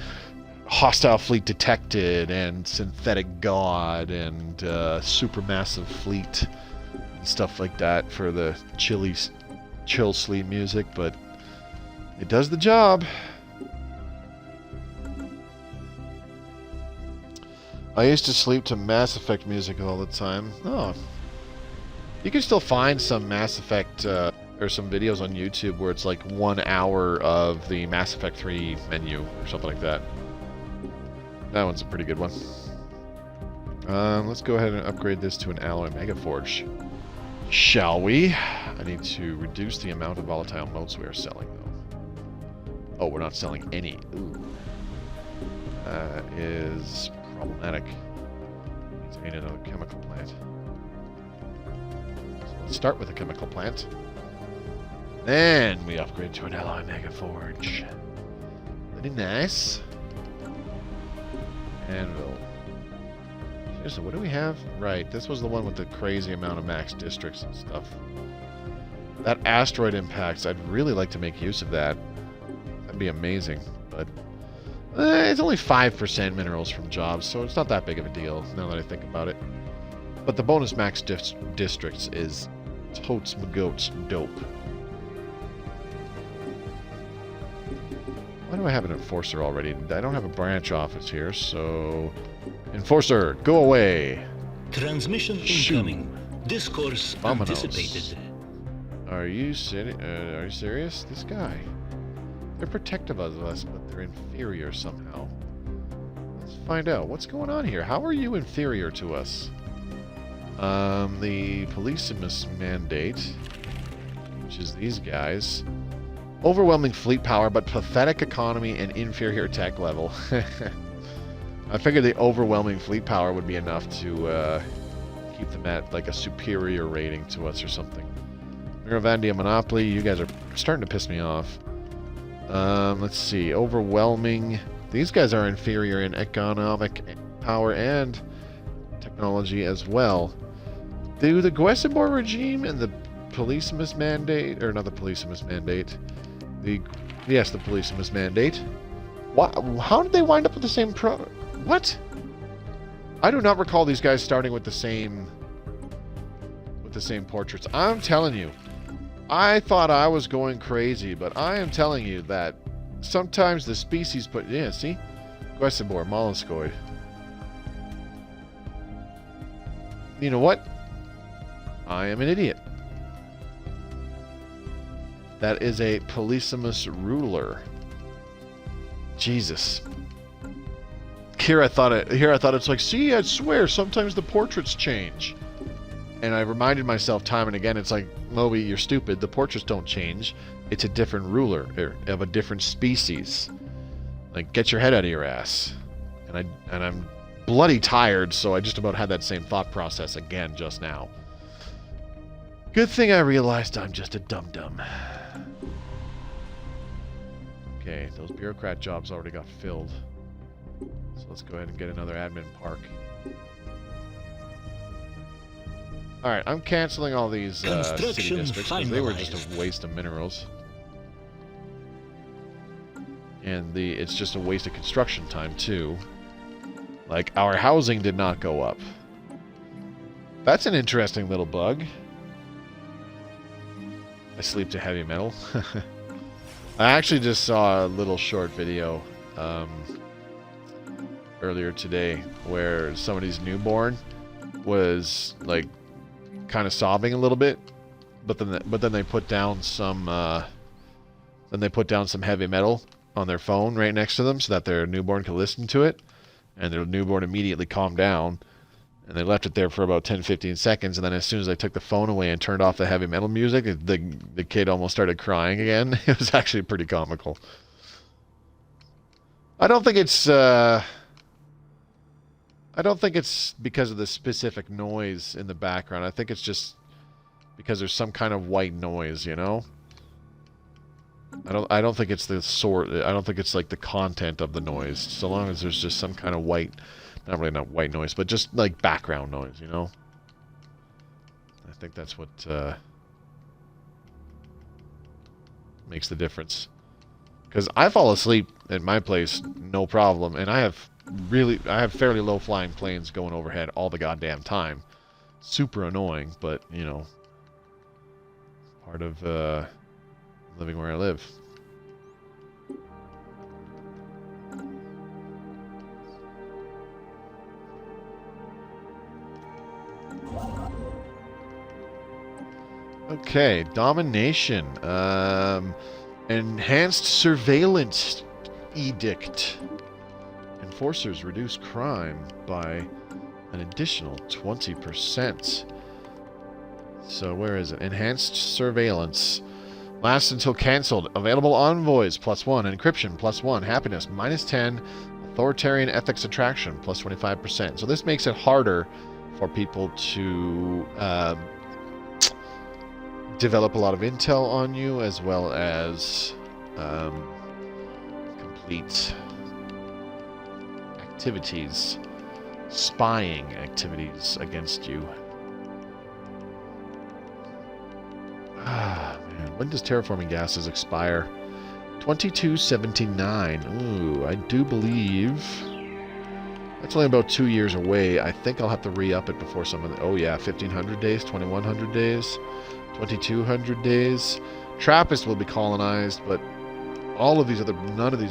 Hostile Fleet Detected and Synthetic God and Supermassive Fleet and stuff like that for the chill sleep music, but it does the job. I used to sleep to Mass Effect music all the time. Oh. You can still find some Mass Effect, or some videos on YouTube where it's like 1 hour of the Mass Effect 3 menu or something like that. That one's a pretty good one. Let's go ahead and upgrade this to an alloy megaforge. Shall we? I need to reduce the amount of volatile motes we are selling, though. Oh, we're not selling any. Ooh. That is problematic. Let's need another chemical plant. So let's start with a chemical plant. Then we upgrade to an alloy megaforge. Pretty nice. Anvil. Seriously, what do we have? Right, this was the one with the crazy amount of max districts and stuff. That asteroid impacts, I'd really like to make use of that. That'd be amazing, but it's only 5% minerals from jobs, so it's not that big of a deal, now that I think about it. But the bonus max districts is totes goats dope. Why do I have an enforcer already? I don't have a branch office here, so... Enforcer, go away! Transmission incoming. Discourse anticipated. Are you serious? This guy. They're protective of us, but they're inferior somehow. Let's find out. What's going on here? How are you inferior to us? The Policemus Mandate, which is these guys. Overwhelming fleet power, but pathetic economy and inferior tech level. I figured the overwhelming fleet power would be enough to keep them at like a superior rating to us or something. Miravandia Monopoly, you guys are starting to piss me off. Let's see, overwhelming. These guys are inferior in economic power and technology as well. Do the Gwesibor regime and the Policemus Mandate, or not the Policemus Mandate, the Policemus Mandate. How did they wind up with the same What? I do not recall these guys starting with the same portraits. I'm telling you, I thought I was going crazy, but I am telling you that sometimes the species put... Yeah, see? Gwesibor, molluscoid. You know what? I am an idiot. That is a Policemus ruler. Jesus. Here I thought it's like, see, I swear, sometimes the portraits change. And I reminded myself time and again, it's like, Moby, you're stupid. The portraits don't change. It's a different ruler of a different species. Like, get your head out of your ass. And I'm bloody tired, so I just about had that same thought process again just now. Good thing I realized I'm just a dum-dum. Okay, those bureaucrat jobs already got filled. So let's go ahead and get another admin park. Alright, I'm canceling all these city districts because they were just a waste of minerals. And it's just a waste of construction time too. Like, our housing did not go up. That's an interesting little bug. I sleep to heavy metal. I actually just saw a little short video earlier today where somebody's newborn was like kind of sobbing a little bit, but then they put down some heavy metal on their phone right next to them so that their newborn could listen to it, and their newborn immediately calmed down, And they left it there for about 10-15 seconds, and then as soon as I took the phone away and turned off the heavy metal music, the kid almost started crying again. It was actually pretty comical. I don't think it's because of the specific noise in the background. I think it's just because there's some kind of white noise, you know? I don't think it's the sort. I don't think it's like the content of the noise. So long as there's just some kind of white, not white noise, but just like background noise, you know? I think that's what makes the difference. Because I fall asleep at my place, no problem, and I have fairly low flying planes going overhead all the goddamn time. Super annoying, but you know, part of living where I live. Okay, domination. Enhanced surveillance edict. Enforcers reduce crime by an additional 20%. So where is it? Enhanced surveillance. Lasts until cancelled. Available envoys +1. Encryption +1. Happiness -10. Authoritarian ethics attraction +25%. So this makes it harder for people to develop a lot of intel on you, as well as complete activities, spying activities against you. Ah, man. When does terraforming gases expire? 2279. Ooh, I do believe that's only about 2 years away. I think I'll have to re-up it before some of the... Oh, yeah, 1,500 days, 2,100 days, 2,200 days. Trappist will be colonized, but none of these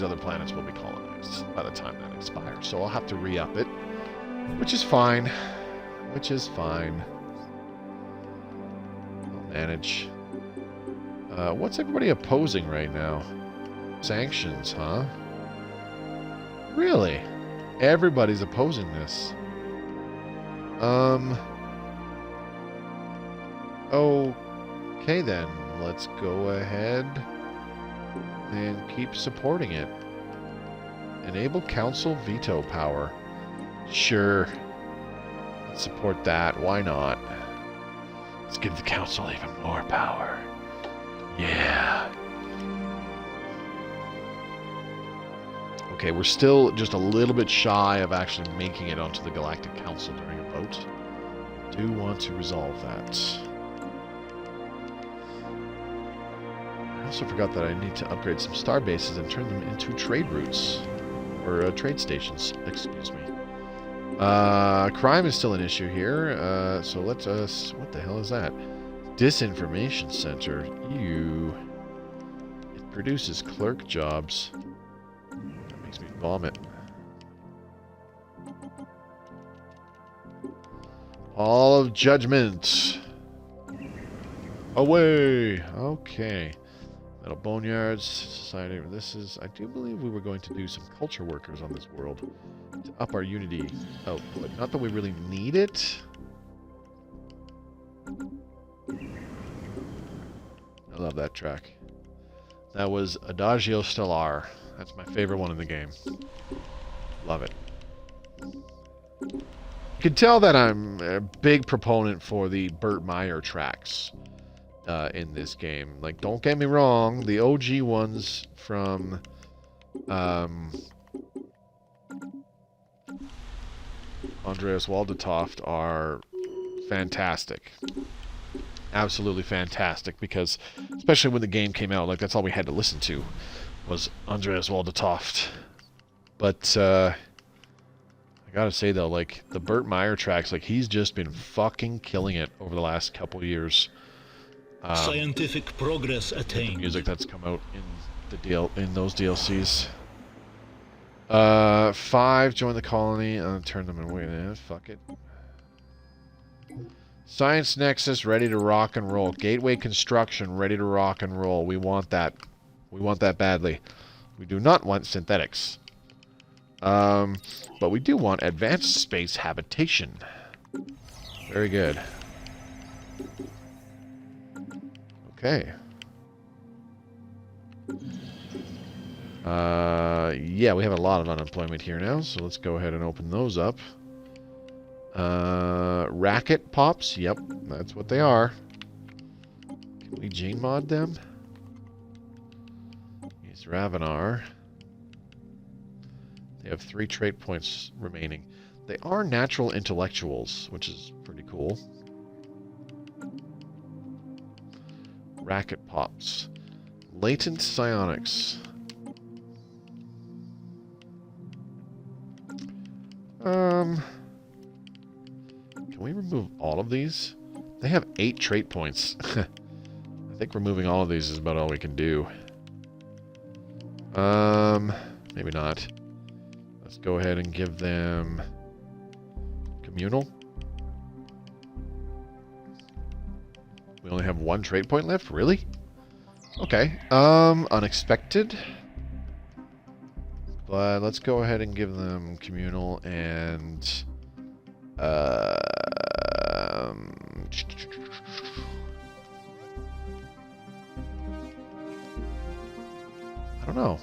other planets will be colonized by the time that expires. So I'll have to re-up it, which is fine. I'll manage. What's everybody opposing right now? Sanctions, huh? Really? Everybody's opposing this. Okay then. Let's go ahead and keep supporting it. Enable council veto power. Sure. Let's support that. Why not? Let's give the council even more power. Yeah. Okay, we're still just a little bit shy of actually making it onto the Galactic Council during a vote. Do want to resolve that. I also forgot that I need to upgrade some star bases and turn them into trade routes. Or trade stations, excuse me. Crime is still an issue here. So let's what the hell is that? Disinformation Center. Ew. It produces clerk jobs. That makes me vomit. Hall of Judgment. Away. Okay. Metal Boneyards, Society. This is... I do believe we were going to do some culture workers on this world to up our Unity output. Not that we really need it. I love that track. That was Adagio Stellar. That's my favorite one in the game. Love it. You can tell that I'm a big proponent for the Burt Meyer tracks in this game. Like, don't get me wrong, the OG ones from Andreas Waldetoft are fantastic. Absolutely fantastic, because especially when the game came out, like, that's all we had to listen to was Andreas Waldetoft. But I gotta say though, like, the Burt Meyer tracks, like, he's just been fucking killing it over the last couple years. Scientific progress attained. The music that's come out in those DLCs. 5 join the colony. Turn them away. Fuck it. Science Nexus ready to rock and roll. Gateway construction ready to rock and roll. We want that. We want that badly. We do not want synthetics. But we do want advanced space habitation. Very good. Okay. Yeah, we have a lot of unemployment here now, so let's go ahead and open those up. Racket pops. Yep, that's what they are. Can we gene mod them? He's Ravenar. They have 3 trait points remaining. They are natural intellectuals, which is pretty cool. Racket pops. Latent psionics. Can we remove all of these? They have 8 trait points. I think removing all of these is about all we can do. Maybe not. Let's go ahead and give them communal. We only have 1 trait point left? Really? Okay. Unexpected. But let's go ahead and give them communal and I don't know.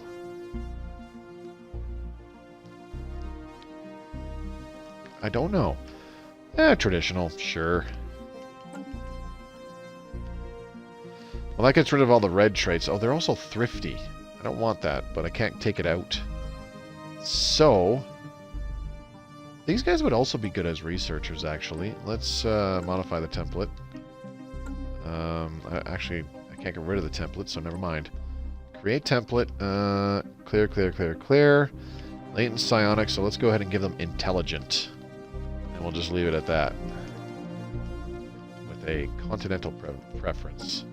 I don't know. Traditional, sure. Well, that gets rid of all the red traits. Oh, they're also thrifty. I don't want that, but I can't take it out. So, these guys would also be good as researchers, actually. Let's modify the template. Actually, I can't get rid of the template, so never mind. Create template. Clear, clear, clear, clear. Latent psionics, so let's go ahead and give them intelligent. And we'll just leave it at that. With a continental preference.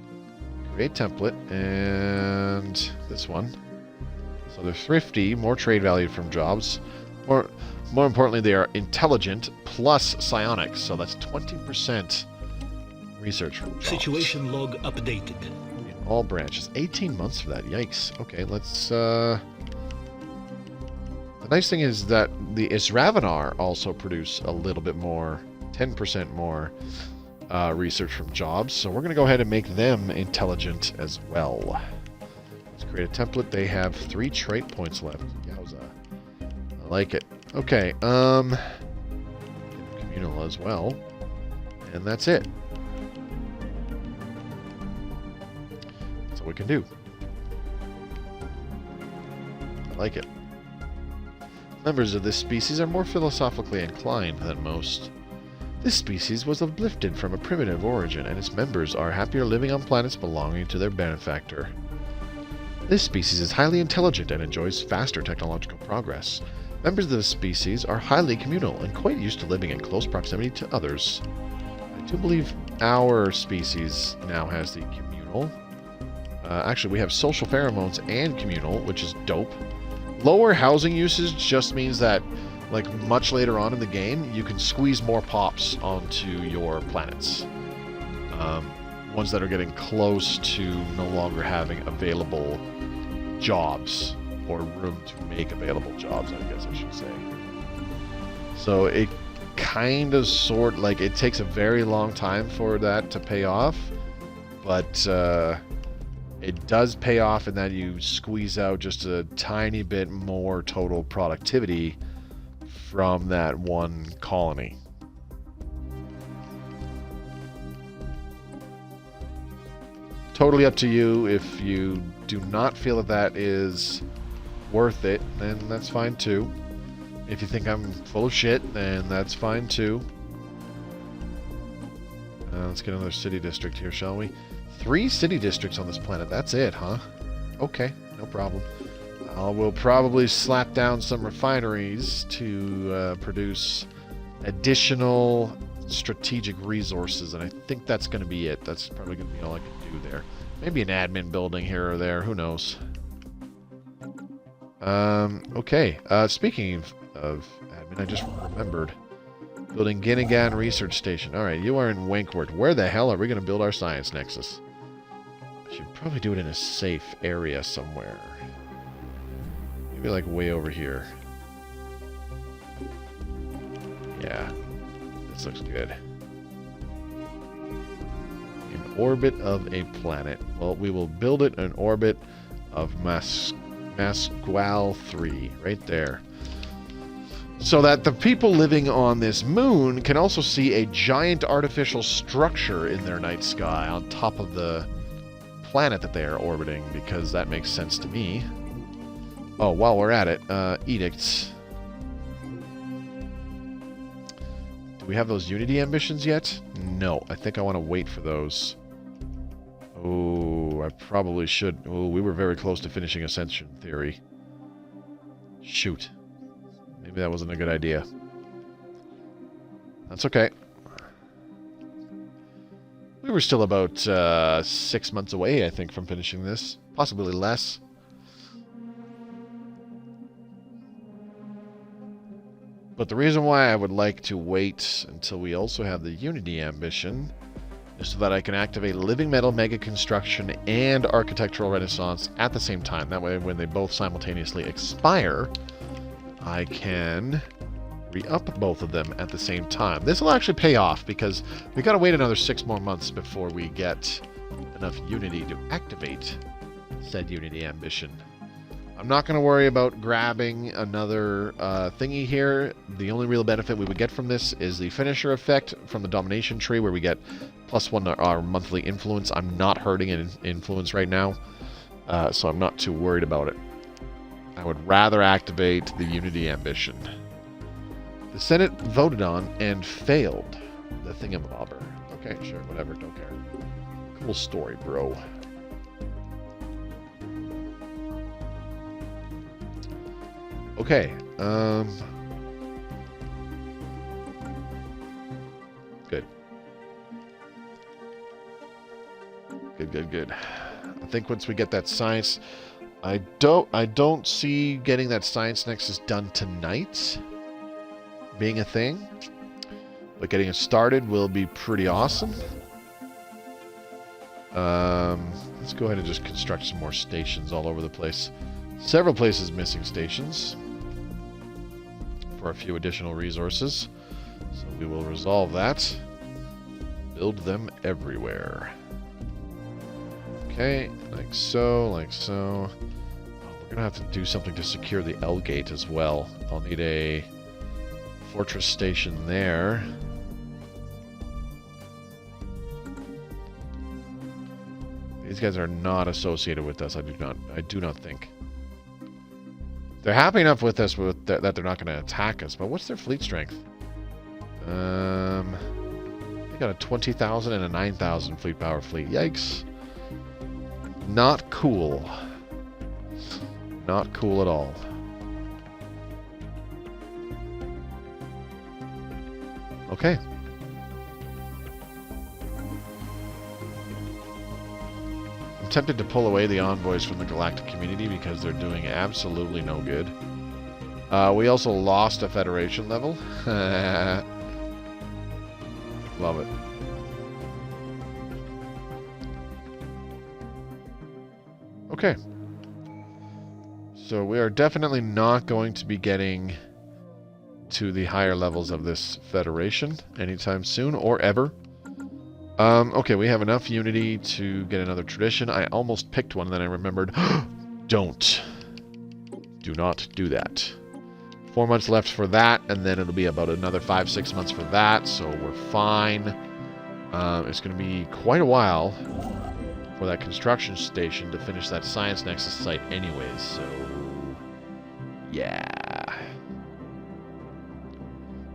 Create template, and this one. So they're thrifty, more trade value from jobs. More importantly, they are intelligent plus psionics, so that's 20% research from jobs. Situation log updated. In all branches. 18 months for that. Yikes. Okay, let's... The nice thing is that the Isravenar also produce a little bit more, 10% more research from jobs, so we're going to go ahead and make them intelligent as well. Let's create a template. They have 3 trait points left. Yowza. I like it. Okay, communal as well. And that's it. That's all we can do. I like it. Members of this species are more philosophically inclined than most. This species was uplifted from a primitive origin, and its members are happier living on planets belonging to their benefactor. This species is highly intelligent and enjoys faster technological progress. Members of this species are highly communal and quite used to living in close proximity to others. I do believe our species now has the communal. Actually, we have social pheromones and communal, which is dope. Lower housing usage just means that, like, much later on in the game, you can squeeze more pops onto your planets. Ones that are getting close to no longer having available jobs, or room to make available jobs, I guess I should say. So it kind of like, it takes a very long time for that to pay off, but it does pay off in that you squeeze out just a tiny bit more total productivity from that one colony. Totally up to you. If you do not feel that that is worth it, then that's fine too. If you think I'm full of shit, then that's fine too. Let's get another city district here, shall we? 3 city districts on this planet. That's it, huh? Okay, no problem. We'll probably slap down some refineries to produce additional strategic resources, and I think that's going to be it. That's probably going to be all I can do there. Maybe an admin building here or there. Who knows? Okay. Speaking of admin, I just remembered. Building Ginnigan Research Station. Alright, you are in Wankworth. Where the hell are we going to build our Science Nexus? I should probably do it in a safe area somewhere. Maybe like way over here. Yeah. This looks good. In orbit of a planet. Well, we will build it in orbit of Masqual 3, right there. So that the people living on this moon can also see a giant artificial structure in their night sky on top of the planet that they are orbiting, because that makes sense to me. Oh, while we're at it, edicts. Do we have those Unity ambitions yet? No, I think I want to wait for those. Oh, I probably should. Oh, we were very close to finishing Ascension Theory. Shoot. Maybe that wasn't a good idea. That's okay. We were still about 6 months away, I think, from finishing this. Possibly less. But the reason why I would like to wait until we also have the Unity ambition is so that I can activate Living Metal Mega Construction and Architectural Renaissance at the same time. That way, when they both simultaneously expire, I can re-up both of them at the same time. This will actually pay off because we got to wait another 6 more months before we get enough Unity to activate said Unity ambition. I'm not going to worry about grabbing another thingy here. The only real benefit we would get from this is the finisher effect from the domination tree, where we get +1 to our monthly influence. I'm not hurting in influence right now, so I'm not too worried about it. I would rather activate the Unity ambition. The Senate voted on and failed the thingamabobber. Okay, sure, whatever, don't care. Cool story, bro. Okay, good. Good. I think once we get that science, I don't see getting that Science Nexus done tonight being a thing, but getting it started will be pretty awesome. Let's go ahead and just construct some more stations all over the place. Several places missing stations for a few additional resources, so we will resolve that. Build them everywhere. Okay, like so, like so. Oh, we're gonna have to do something to secure the L gate as well. I'll need a fortress station there. These guys are not associated with us. I do not think. They're happy enough with us that they're not going to attack us. But what's their fleet strength? They got a 20,000 and a 9,000 fleet power fleet. Yikes. Not cool. Not cool at all. Okay. I'm tempted to pull away the envoys from the Galactic Community because they're doing absolutely no good. We also lost a Federation level. Love it. Okay. So we are definitely not going to be getting to the higher levels of this Federation anytime soon, or ever. Okay, we have enough Unity to get another tradition. I almost picked one, and then I remembered, don't. Do not do that. 4 months left for that, and then it'll be about another 5-6 months for that, so we're fine. It's going to be quite a while for that construction station to finish that Science Nexus site anyways, so yeah.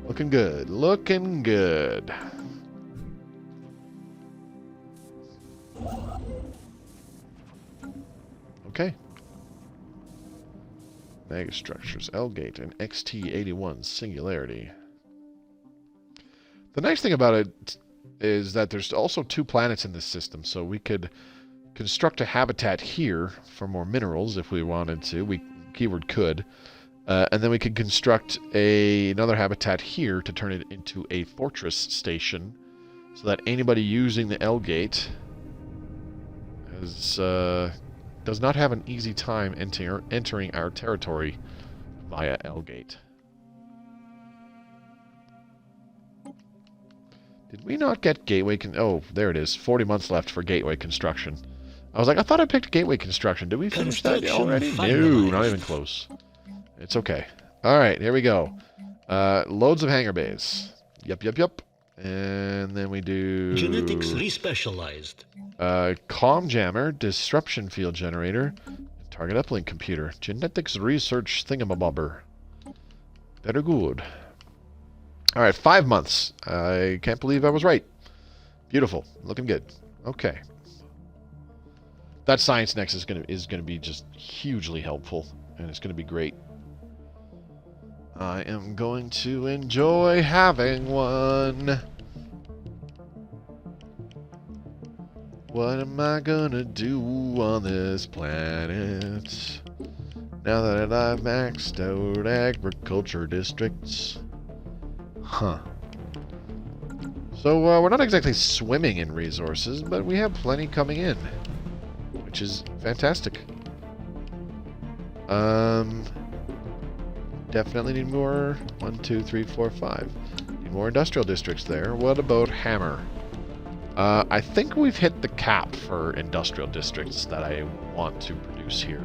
Looking good. Looking good. Okay. Megastructures, L-Gate, and XT-81 Singularity. The nice thing about it is that there's also 2 planets in this system, so we could construct a habitat here for more minerals if we wanted to. We keyword could. And then we could construct another habitat here to turn it into a fortress station so that anybody using the L-Gate does not have an easy time entering our territory via L-Gate. Did we not get gateway oh, there it is. 40 months left for gateway construction. I was like, I thought I picked gateway construction. Did we finish that already? No, not even close. It's okay. Alright, here we go. Loads of hangar bays. Yep. And then we do... Genetics respecialized. Comm jammer, disruption field generator, target uplink computer, genetics research thingamabobber. Better good. Alright, 5 months. I can't believe I was right. Beautiful. Looking good. Okay. That Science Nexus is gonna be just hugely helpful, and it's gonna be great. I am going to enjoy having one. What am I gonna do on this planet now that I've maxed out agriculture districts? Huh. So we're not exactly swimming in resources, but we have plenty coming in, which is fantastic. Definitely need more. 1, 2, 3, 4, 5. Need more industrial districts there. What about Hammer? I think we've hit the cap for industrial districts that I want to produce here.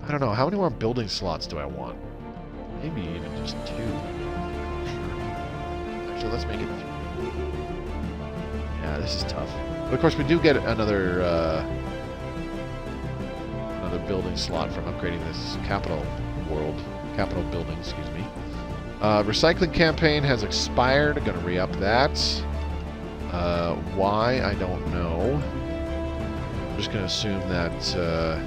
I don't know. How many more building slots do I want? Maybe even just 2. Actually, let's make it 3. Yeah, this is tough. But of course, we do get another building slot from upgrading this capital building, excuse me. Recycling campaign has expired. I'm going to re-up that. Why? I don't know. I'm just going to assume that I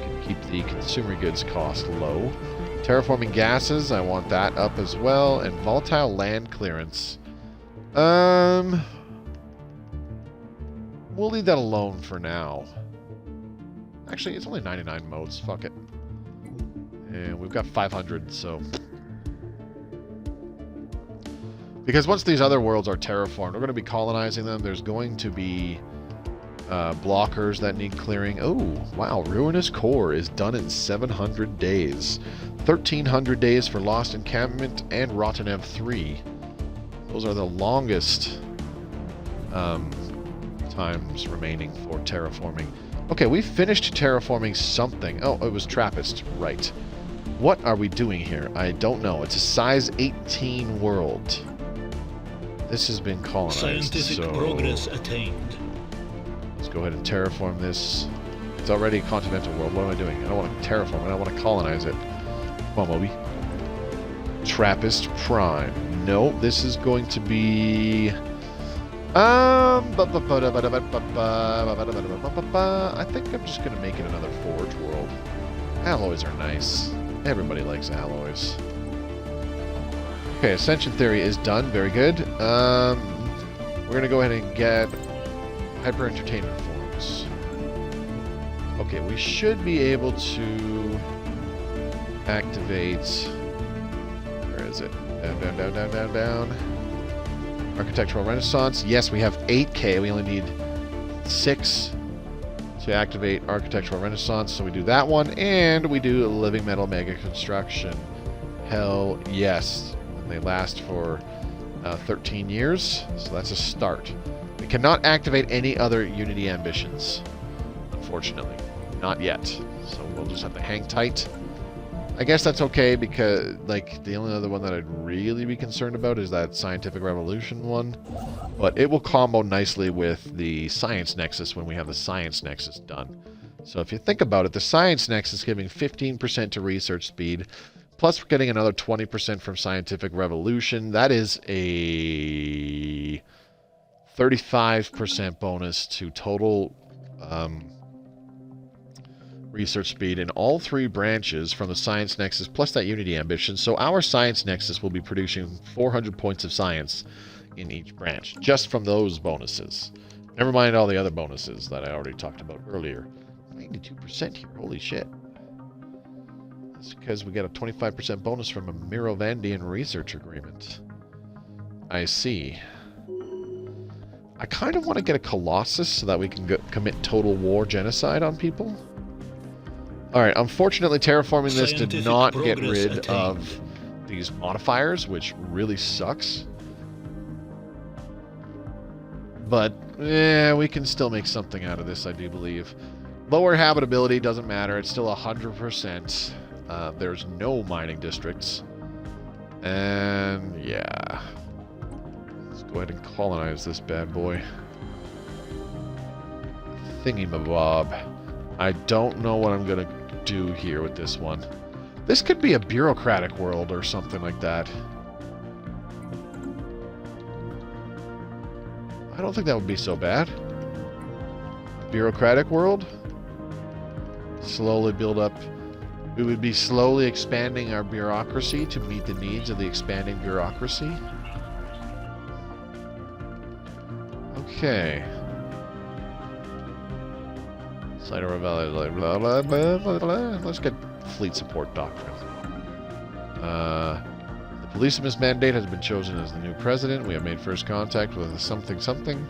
can keep the consumer goods cost low. Terraforming gases, I want that up as well. And volatile land clearance. We'll leave that alone for now. Actually, it's only 99 modes. Fuck it. And we've got 500, so... Because once these other worlds are terraformed, we're going to be colonizing them. There's going to be blockers that need clearing. Oh, wow. Ruinous Core is done in 700 days. 1,300 days for Lost Encampment and Rottanev 3. Those are the longest times remaining for terraforming. Okay, we finished terraforming something. Oh, it was Trappist. Right. What are we doing here? I don't know. It's a size 18 world. This has been colonized, Scientific progress attained. Let's go ahead and terraform this. It's already a continental world. What am I doing? I don't want to terraform it. I want to colonize it. Come on, Moby. Trappist Prime. No, this is going to be... I think I'm just going to make it another Forge world. Alloys are nice. Everybody likes alloys. Okay, Ascension Theory is done. Very good. We're going to go ahead and get Hyper Entertainment Forms. Okay, we should be able to activate... Where is it? Down. Architectural Renaissance. Yes, we have 8K. We only need 6 to activate Architectural Renaissance. So we do that one, and we do Living Metal Mega Construction. Hell yes. And they last for 13 years, so that's a start. We cannot activate any other Unity ambitions, unfortunately. Not yet. So we'll just have to hang tight. I guess that's okay, because, like, the only other one that I'd really be concerned about is that Scientific Revolution one. But it will combo nicely with the Science Nexus when we have the Science Nexus done. So if you think about it, the Science Nexus giving 15% to research speed, plus we're getting another 20% from Scientific Revolution. That is a 35% bonus to total... research speed in all 3 branches from the Science Nexus plus that Unity ambition. So our Science Nexus will be producing 400 points of science in each branch, just from those bonuses. Never mind all the other bonuses that I already talked about earlier. 92% here, holy shit. That's because we get a 25% bonus from a Mirovandian research agreement. I see. I kind of want to get a Colossus so that we can commit total war genocide on people. Alright, unfortunately terraforming this did not get rid of these modifiers, which really sucks. But, we can still make something out of this, I do believe. Lower habitability doesn't matter. It's still 100%. There's no mining districts. And, yeah. Let's go ahead and colonize this bad boy. Thingy-mabob. I don't know what I'm going to do here with this one. This could be a bureaucratic world or something like that. I don't think that would be so bad. Bureaucratic world. Slowly build up. We would be slowly expanding our bureaucracy to meet the needs of the expanding bureaucracy. Okay. Site of blah, blah, blah, blah, blah, blah. Let's get fleet support doctrine. The policeman's mandate has been chosen as the new president. We have made first contact with something something.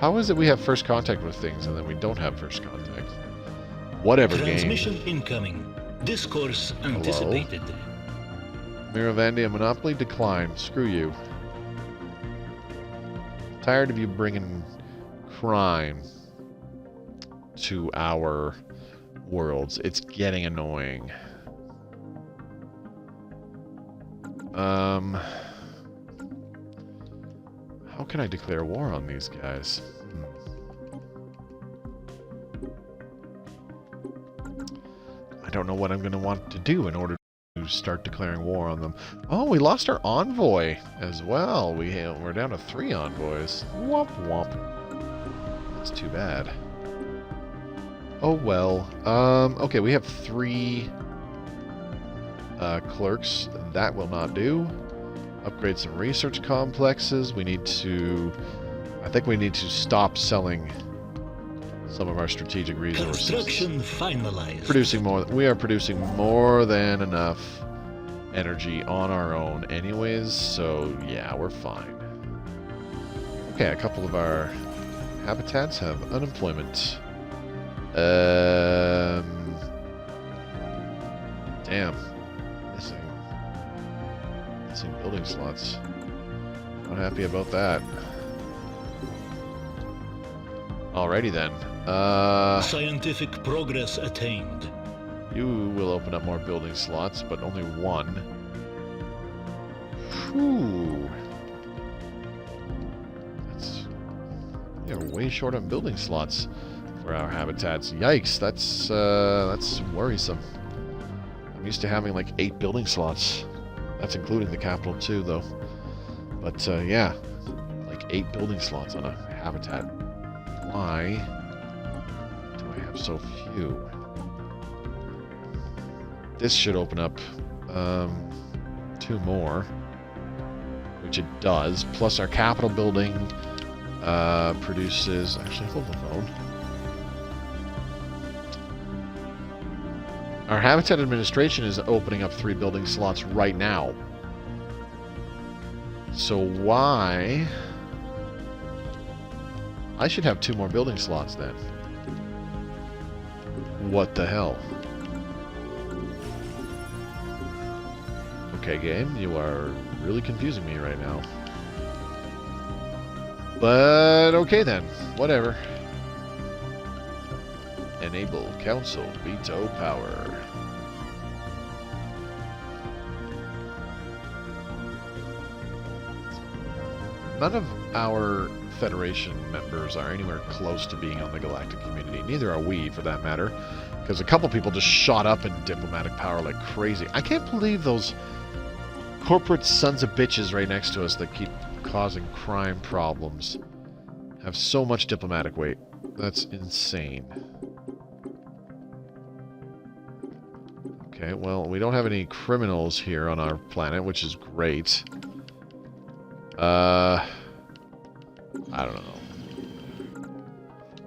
How is it we have first contact with things and then we don't have first contact? Whatever, Transmission game. incoming. Discourse anticipated. Miravandia monopoly declined. Screw you. Tired of you bringing crime to our worlds. It's getting annoying. How can I declare war on these guys? I don't know what I'm going to want to do in order to start declaring war on them. Oh, we lost our envoy as well. We're down to 3 envoys. Womp womp. That's too bad. Oh well. Okay, we have 3 clerks. That will not do. Upgrade some research complexes. We need to... I think we need to stop selling some of our strategic resources. Construction finalized. Producing more. We are producing more than enough energy on our own anyways, so yeah, we're fine. Okay, a couple of our habitats have unemployment. Damn. Missing building slots. Not happy about that. Alrighty then. Scientific progress attained. You will open up more building slots, but only 1. Whew. You're way short on building slots for our habitats. Yikes, that's worrisome. I'm used to having like 8 building slots. That's including the capital too, though. But yeah, like 8 building slots on a habitat. Why do I have so few? This should open up 2 more, which it does. Plus our capital building produces... Actually, hold the phone. Our habitat administration is opening up 3 building slots right now. So why... I should have 2 more building slots then. What the hell? Okay, game, you are really confusing me right now. But okay then, whatever. Enable council veto power. None of our Federation members are anywhere close to being on the Galactic Community. Neither are we, for that matter. Because a couple people just shot up in diplomatic power like crazy. I can't believe those corporate sons of bitches right next to us that keep causing crime problems have so much diplomatic weight. That's insane. Okay, well, we don't have any criminals here on our planet, which is great. I don't know.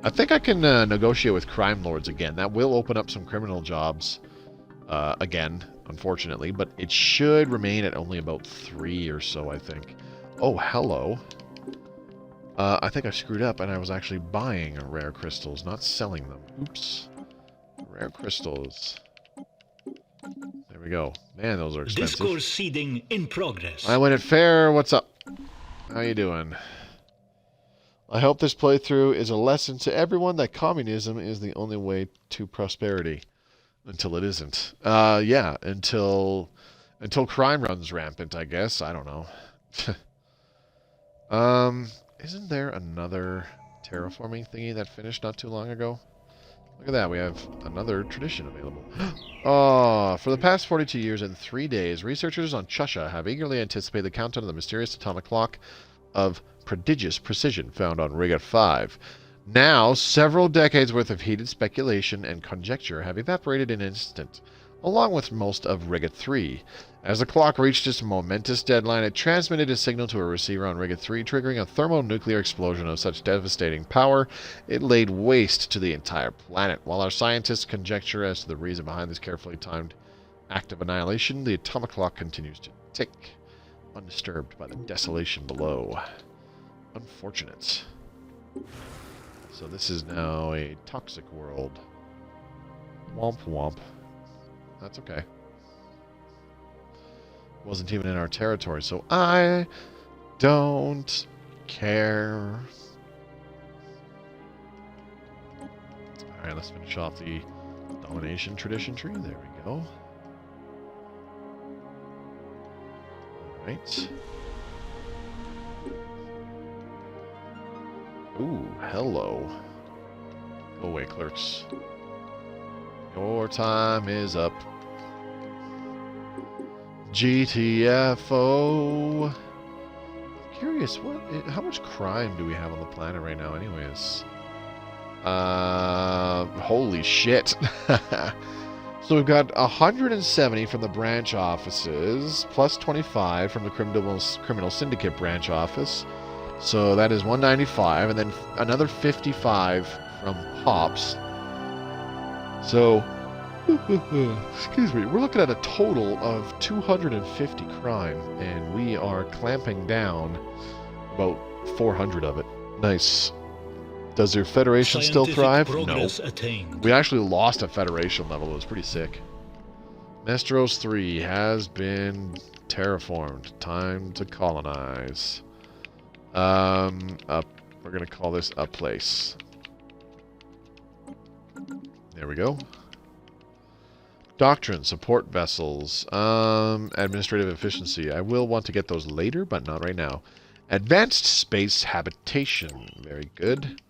I think I can negotiate with crime lords again. That will open up some criminal jobs again, unfortunately, but it should remain at only about 3 or so, I think. Oh, hello. I think I screwed up and I was actually buying rare crystals, not selling them. Oops. Rare crystals. There we go. Man, those are expensive. Discourse seeding in progress. I win it fair. What's up? How you doing? I hope this playthrough is a lesson to everyone that communism is the only way to prosperity. Until it isn't. Yeah, until crime runs rampant, I guess. I don't know. Isn't there another terraforming thingy that finished not too long ago? Look at that, we have another tradition available. Oh, for the past 42 years and 3 days, researchers on Chusha have eagerly anticipated the countdown of the mysterious atomic clock of prodigious precision found on Riga 5. Now, several decades worth of heated speculation and conjecture have evaporated in an instant, along with most of Riga 3. As the clock reached its momentous deadline, it transmitted a signal to a receiver on Riga 3, triggering a thermonuclear explosion of such devastating power it laid waste to the entire planet. While our scientists conjecture as to the reason behind this carefully timed act of annihilation, the atomic clock continues to tick, undisturbed by the desolation below. Unfortunate. So this is now a toxic world. Womp womp. That's okay. Wasn't even in our territory, so I don't care. Alright, let's finish off the domination tradition tree. There we go. Alright. Ooh, hello. Go away, clerks. Your time is up. GTFO. I'm curious, how much crime do we have on the planet right now anyways? Holy shit. So we've got 170 from the branch offices, plus 25 from the criminal syndicate branch office. So that is 195, and then another 55 from Hops. So, excuse me, we're looking at a total of 250 crime, and we are clamping down about 400 of it. Nice. Does your Federation still thrive? No. We actually lost a Federation level. It was pretty sick. Mestros 3 has been terraformed. Time to colonize. We're going to call this a place. There we go. Doctrine, support vessels, administrative efficiency. I will want to get those later, but not right now. Advanced space habitation. Very good.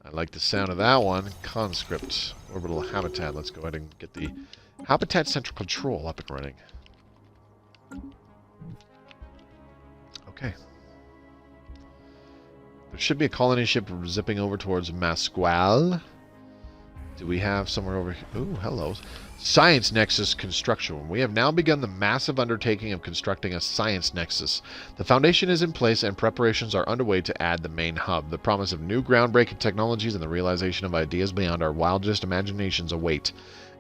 I like the sound of that one. Conscript, orbital habitat. Let's go ahead and get the habitat central control up and running. Okay. There should be a colony ship zipping over towards Masqual. Do we have somewhere over here? Ooh, hello. Science Nexus construction. We have now begun the massive undertaking of constructing a Science Nexus. The foundation is in place and preparations are underway to add the main hub. The promise of new groundbreaking technologies and the realization of ideas beyond our wildest imaginations await.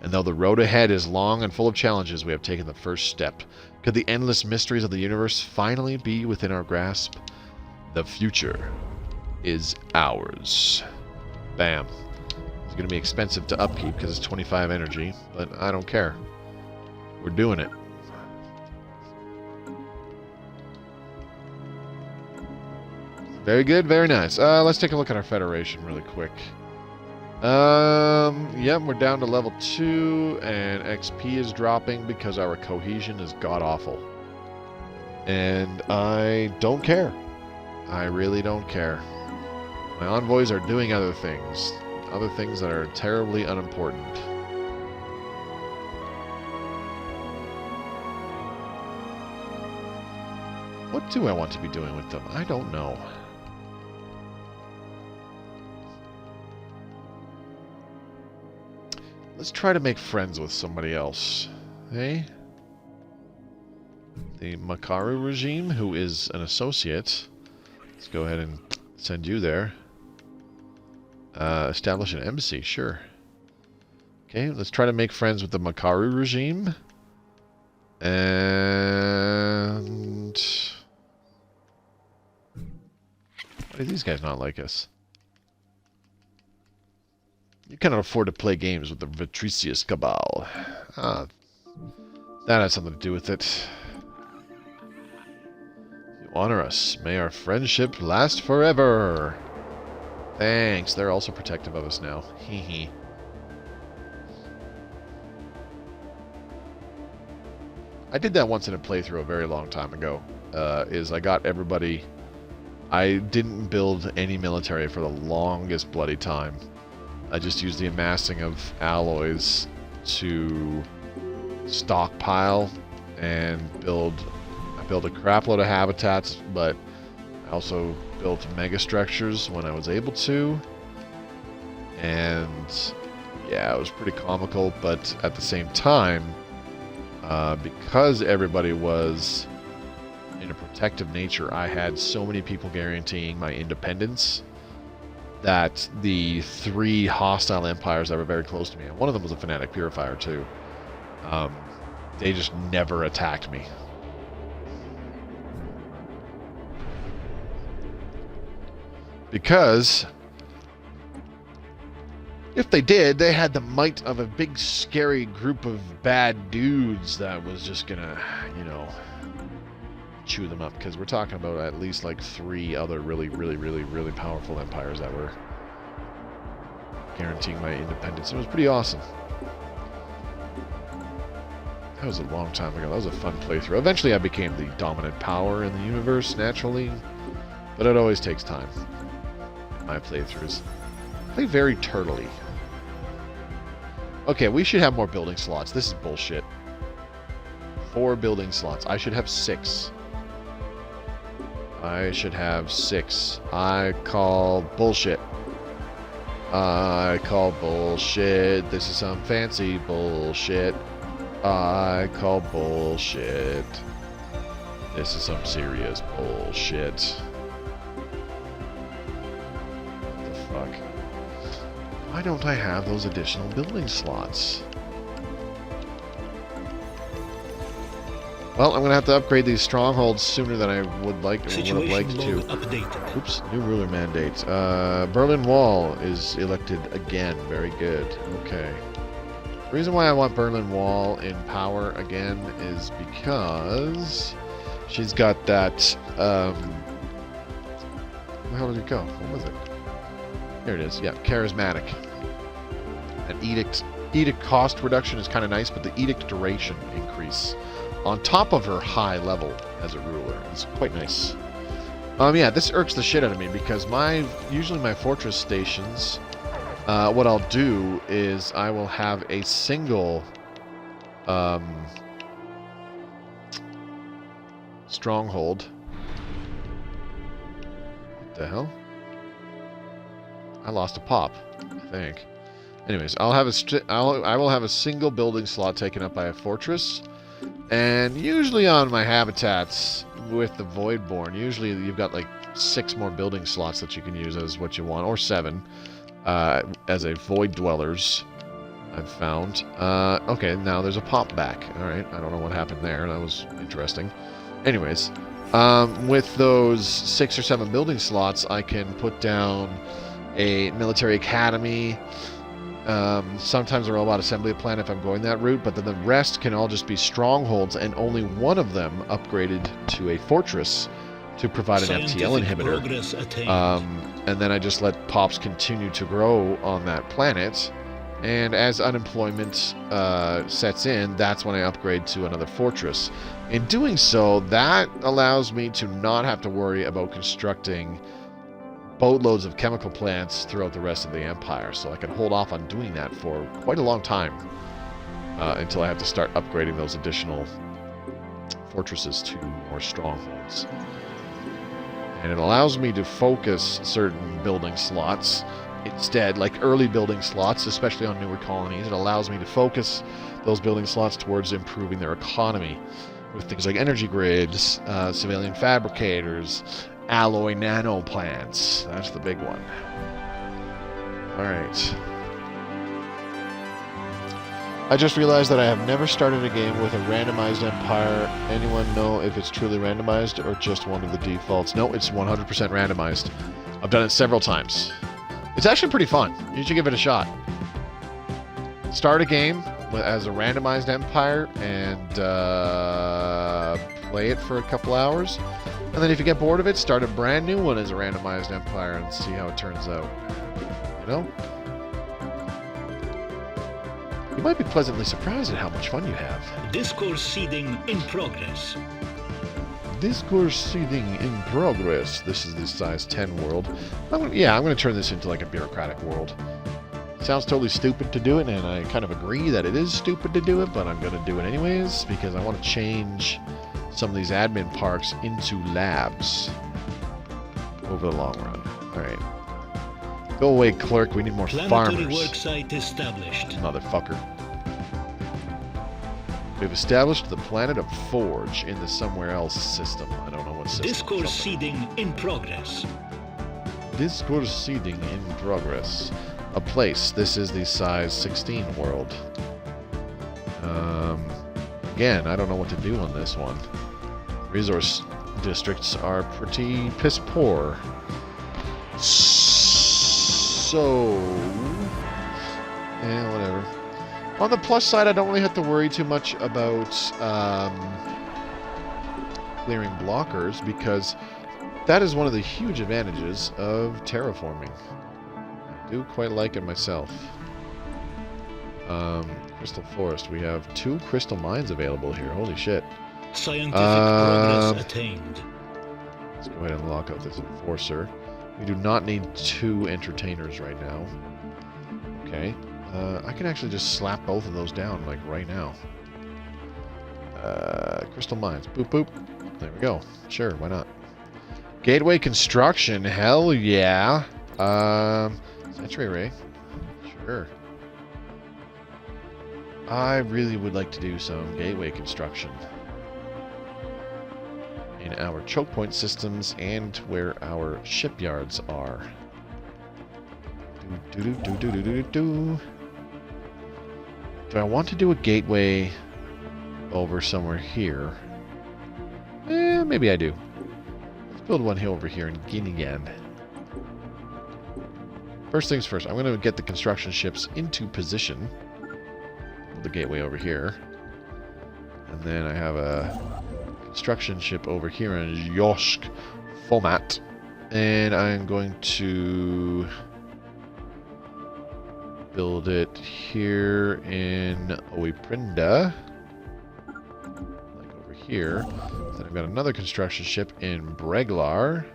And though the road ahead is long and full of challenges, we have taken the first step. Could the endless mysteries of the universe finally be within our grasp? The future is ours. Bam. It's going to be expensive to upkeep because it's 25 energy, but I don't care. We're doing it. Very good, very nice. Let's take a look at our Federation really quick. Yeah, we're down to level 2, and XP is dropping because our cohesion is god-awful. And I don't care. I really don't care. My envoys are doing other things that are terribly unimportant. What do I want to be doing with them? I don't know. Let's try to make friends with somebody else. Hey? The Makaru regime, who is an associate. Let's go ahead and send you there. Establish an embassy, sure. Okay, let's try to make friends with the Makaru regime. And... why do these guys not like us? You cannot afford to play games with the Vitricius Cabal. Ah, That has something to do with it. You honor us. May our friendship last forever. Thanks. They're also protective of us now. Hee hee. I did that once in a playthrough a very long time ago. I got everybody... I didn't build any military for the longest bloody time. I just used the amassing of alloys to stockpile and build... I built a crap load of habitats, but I also built megastructures when I was able to. And yeah, it was pretty comical, but at the same time, because everybody was in a protective nature, I had so many people guaranteeing my independence that the 3 hostile empires that were very close to me, and one of them was a fanatic purifier too, they just never attacked me. Because if they did, they had the might of a big scary group of bad dudes that was just gonna, you know, chew them up. Because we're talking about at least like 3 other really powerful empires that were guaranteeing my independence. It was pretty awesome. That was a long time ago. That was a fun playthrough. Eventually I became the dominant power in the universe, naturally. But it always takes time. My playthroughs. I play very turtly. Okay, we should have more building slots. This is bullshit. 4 building slots. I should have 6. I should have 6. I call bullshit. I call bullshit. This is some fancy bullshit. I call bullshit. This is some serious bullshit. What the fuck? Why don't I have those additional building slots? Well, I'm going to have to upgrade these strongholds sooner than I would like, or would have liked to. Updated. Oops, new ruler mandate. Berlin Wall is elected again. Very good. Okay. The reason why I want Berlin Wall in power again is because she's got that, where the hell did it go? What was it? Here it is. Yeah, charismatic. An edict cost reduction is kind of nice, but the edict duration increase on top of her high level as a ruler is quite nice. Yeah, this irks the shit out of me because usually my fortress stations, what I'll do is I will have a single stronghold. What the hell? I lost a pop, I think. Anyways, I will have a single building slot taken up by a fortress, and usually on my habitats with the Voidborn, usually you've got like 6 more building slots that you can use as what you want, or 7 as a Void Dwellers. I've found. Okay, now there's a pop back. All right, I don't know what happened there. That was interesting. Anyways, with those 6 or 7 building slots, I can put down a military academy. Sometimes a robot assembly plant if I'm going that route, but then the rest can all just be strongholds, and only one of them upgraded to a fortress to provide an FTL inhibitor. And then I just let pops continue to grow on that planet, and as unemployment sets in, that's when I upgrade to another fortress. In doing so, that allows me to not have to worry about constructing boatloads of chemical plants throughout the rest of the empire, so I can hold off on doing that for quite a long time until I have to start upgrading those additional fortresses to more strongholds. And it allows me to focus certain building slots instead, like early building slots, especially on newer colonies. It allows me to focus those building slots towards improving their economy with things like energy grids, civilian fabricators, alloy nano plants. That's the big one. Alright. I just realized that I have never started a game with a randomized empire. Anyone know if it's truly randomized or just one of the defaults? No, it's 100% randomized. I've done it several times. It's actually pretty fun. You should give it a shot. Start a game, as a randomized empire and play it for a couple hours. And then if you get bored of it, start a brand new one as a randomized empire and see how it turns out. You know? You might be pleasantly surprised at how much fun you have. Discourse seeding in progress. Discourse seeding in progress. This is the size 10 world. I'm going to turn this into like a bureaucratic world. Sounds totally stupid to do it, and I kind of agree that it is stupid to do it, but I'm going to do it anyways because I want to change some of these admin parks into labs over the long run. Alright. Go away, clerk. We need more Planetary farmers. worksite established. Motherfucker. We've established the planet of Forge in the somewhere else system. I don't know what system. Discourse seeding in progress. Discourse seeding in progress. A place. This is the size 16 world. Again, I don't know what to do on this one. Resource districts are pretty piss poor. So... yeah, whatever. On the plus side, I don't really have to worry too much about clearing blockers because that is one of the huge advantages of terraforming. I do quite like it myself. Crystal Forest. We have 2 crystal mines available here. Holy shit. Scientific progress attained. Let's go ahead and lock out this enforcer. We do not need 2 entertainers right now. Okay. I can actually just slap both of those down, like, right now. Crystal mines. Boop, boop. There we go. Sure, why not? Gateway construction. Hell yeah. Sentry array. Sure. I really would like to do some gateway construction in our choke point systems and where our shipyards are. Do I want to do a gateway over somewhere here? Maybe I do. Let's build one here over here in Guinea. First things first, I'm going to get the construction ships into position. The gateway over here. And then I have a construction ship over here in Yosk format. And I'm going to build it here in Oiprinda. Like over here. Then I've got another construction ship in Breglar,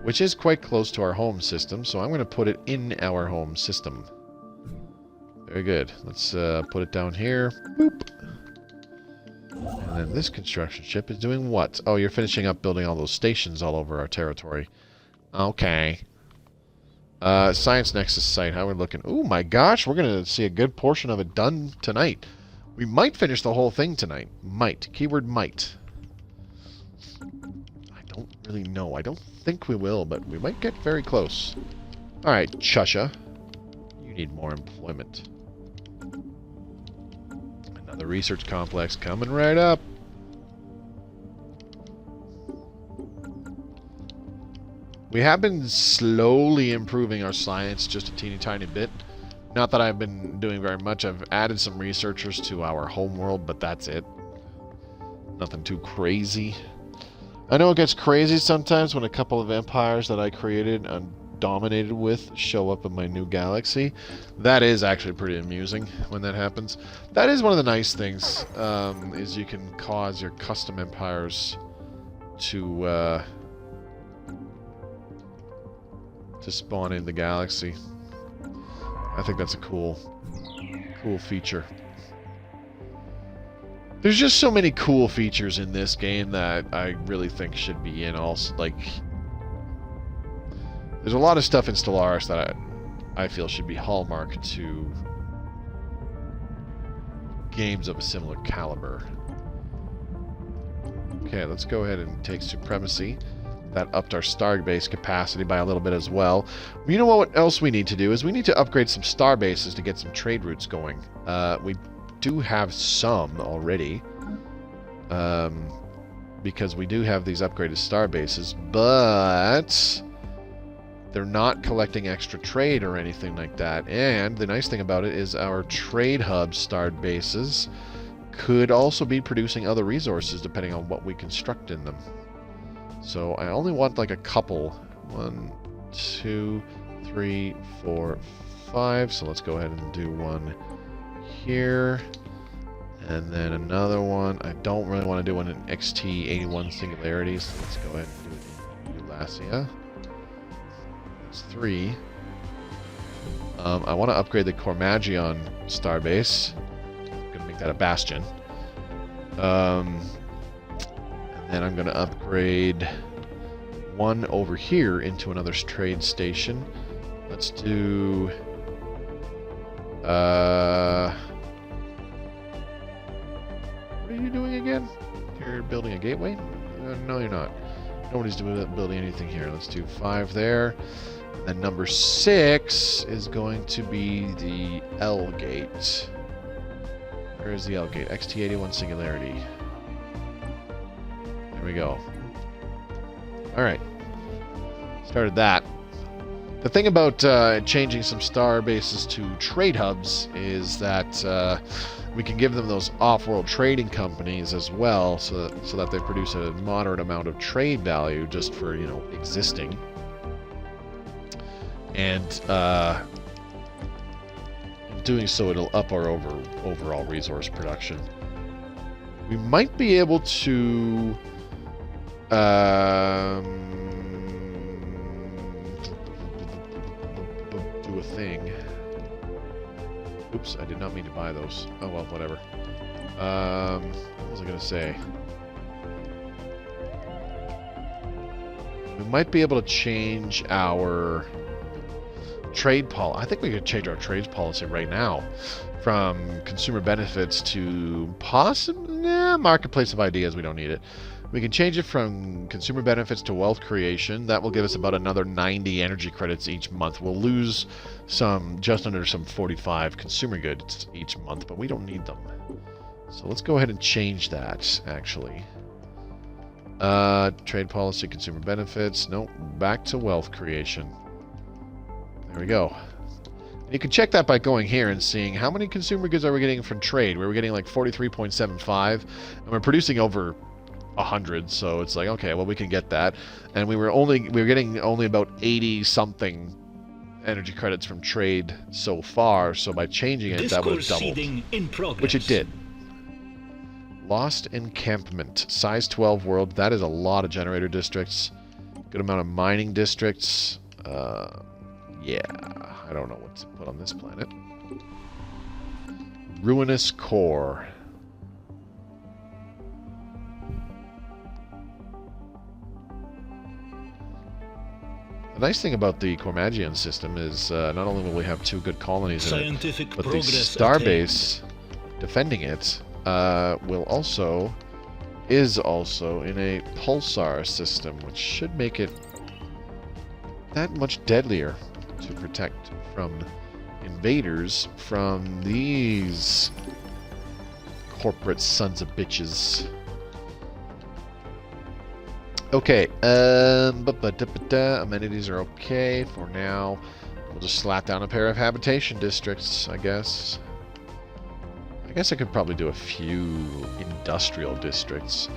which is quite close to our home system, so I'm going to put it in our home system. Very good. Let's put it down here. Boop. And then this construction ship is doing what? Oh, you're finishing up building all those stations all over our territory. Okay. Science Nexus site. How are we looking? Oh my gosh, we're going to see a good portion of it done tonight. We might finish the whole thing tonight. Might. Keyword might. I don't really know. I don't think we will, but we might get very close. Alright, Chusha. You need more employment. Another research complex coming right up. We have been slowly improving our science just a teeny tiny bit. Not that I've been doing very much. I've added some researchers to our homeworld, but that's it. Nothing too crazy. I know it gets crazy sometimes when a couple of empires that I created and dominated with show up in my new galaxy. That is actually pretty amusing when that happens. That is one of the nice things, is you can cause your custom empires to spawn in the galaxy. I think that's a cool feature. There's just so many cool features in this game that I really think should be in. Also, like, there's a lot of stuff in Stellaris that I feel should be hallmark to games of a similar caliber. Okay, let's go ahead and take Supremacy. That upped our starbase capacity by a little bit as well. You know what else we need to do is we need to upgrade some starbases to get some trade routes going. We do have some already, because we do have these upgraded starbases, but They're not collecting extra trade or anything like that. And the nice thing about it is our trade hub starred bases could also be producing other resources depending on what we construct in them. So I only want like a couple. 1, 2, 3, 4, 5. So let's go ahead and do one here. And then another one. I don't really want to do one in XT81 Singularity, so let's go ahead and do it in Eulasia. That's 3. I want to upgrade the Cormagion starbase. I'm going to make that a bastion. And then I'm going to upgrade one over here into another trade station. Let's do... what are you doing again? You're building a gateway? No, you're not. Nobody's building anything here. Let's do 5 there. And number 6 is going to be the L gate. Where is the L gate? XT81 Singularity. There we go. Alright. Started that. The thing about changing some star bases to trade hubs is that we can give them those off-world trading companies as well, so that they produce a moderate amount of trade value just for, you know, existing. And in doing so, it'll up our overall resource production. We might be able to do a thing. Oops, I did not mean to buy those. Oh well, whatever. What was I going to say? We might be able to change our trade policy. I think we could change our trade policy right now from consumer benefits to possibly marketplace of ideas. We don't need it. We can change it from consumer benefits to wealth creation. That will give us about another 90 energy credits each month. We'll lose just under some 45 consumer goods each month, but we don't need them. So let's go ahead and change that, actually. Trade policy, consumer benefits. Nope, back to wealth creation. There we go. You can check that by going here and seeing how many consumer goods are we getting from trade. We were getting like 43.75, and we're producing over 100, so it's like, okay, well, we can get that. And we were getting only about 80 something energy credits from trade so far, so by changing it, that would have doubled, which it did. Lost encampment, size 12 world. That is a lot of generator districts, good amount of mining districts. Yeah, I don't know what to put on this planet. Ruinous core. The nice thing about the Cormagion system is not only will we have 2 good colonies in it, but the starbase defending it is also in a pulsar system, which should make it that much deadlier to protect from invaders from these corporate sons of bitches. Okay, amenities are okay for now. We'll just slap down a pair of habitation districts, I guess. I guess I could probably do a few industrial districts.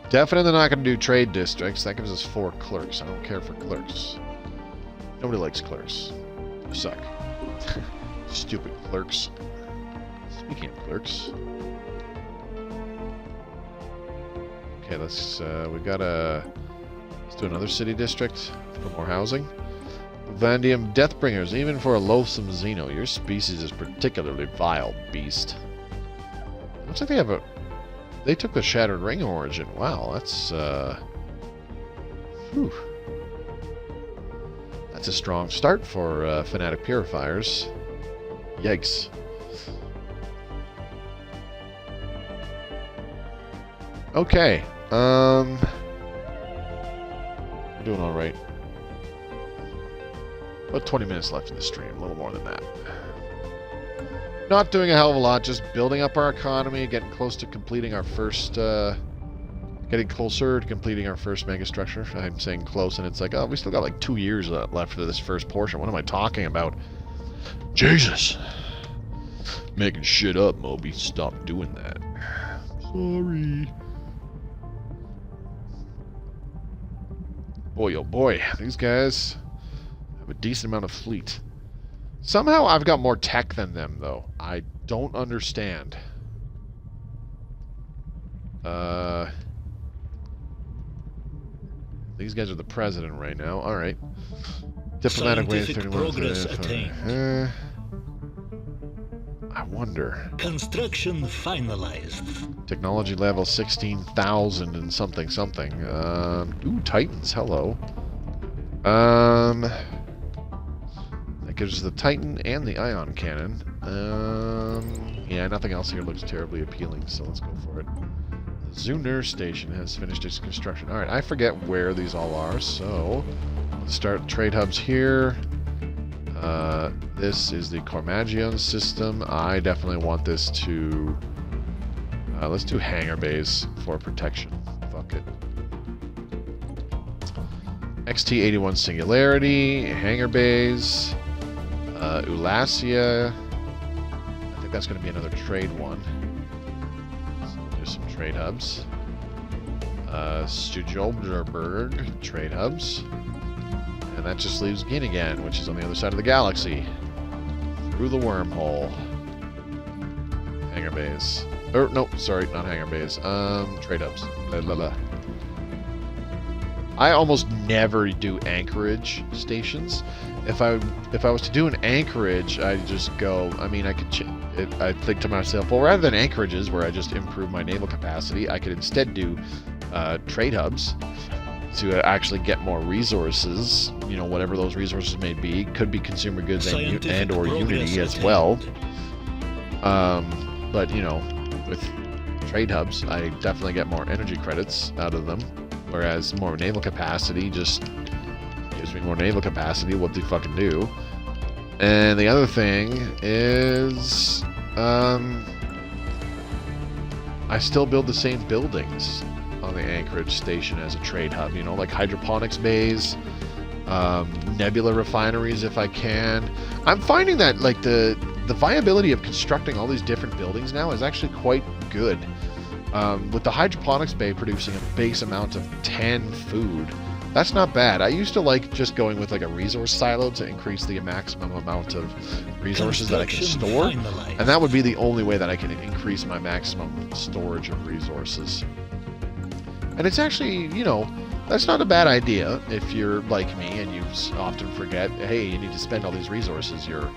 Definitely not going to do trade districts. That gives us 4 clerks. I don't care for clerks. Nobody likes clerks. You suck. Stupid clerks. Speaking of clerks. Okay, let's do another city district for more housing. Vandium Deathbringers, even for a loathsome Xeno, your species is particularly vile, beast. Looks like they took the Shattered Ring origin. Wow, that's whew. That's a strong start for Fanatic Purifiers. Yikes. Okay, we're doing all right. About 20 minutes left in the stream, a little more than that. Not doing a hell of a lot, just building up our economy, getting close to completing our first Getting closer to completing our first megastructure. I'm saying close, and it's like, oh, we still got like 2 years left for this first portion. What am I talking about? Jesus! Making shit up, Moby. Stop doing that. Sorry. Boy, oh boy. These guys have a decent amount of fleet. Somehow I've got more tech than them, though. I don't understand. These guys are the president right now. Alright. Diplomatic way of Scientific progress attained. I wonder. Construction finalized. Technology level 16,000 and something something. Ooh, Titans. Hello. That gives us the Titan and the ion cannon. Yeah, nothing else here looks terribly appealing, so let's go for it. The Zuner station has finished its construction. Alright, I forget where these all are, so let's start trade hubs here. This is the Cormagion system. I definitely want this to... let's do hangar bays for protection. Fuck it. XT-81 Singularity, hangar bays, Ulasia. I think that's going to be another trade one. So we'll do some trade hubs. Stujolberg trade hubs. And that just leaves Ginnigan, which is on the other side of the galaxy. Through the wormhole. Hangar bays. Or, no, sorry, not hangar bays. Trade hubs. Blah, blah, blah. I almost never do anchorage stations. If I was to do an anchorage, I'd just go... I mean, I think to myself, well, rather than anchorages where I just improve my naval capacity, I could instead do trade hubs to actually get more resources, you know, whatever those resources may be. Could be consumer goods and or Unity as well. But, you know, with trade hubs, I definitely get more energy credits out of them, whereas more naval capacity just gives me more naval capacity. What do you fucking do? And the other thing is, I still build the same buildings on the Anchorage station as a trade hub, you know, like hydroponics bays, nebula refineries if I can. I'm finding that like the viability of constructing all these different buildings now is actually quite good. With the hydroponics bay producing a base amount of 10 food, that's not bad. I used to like just going with like a resource silo to increase the maximum amount of resources that I can store, and that would be the only way that I can increase my maximum storage of resources. And it's actually, you know, that's not a bad idea if you're like me and you often forget, hey, you need to spend all these resources you're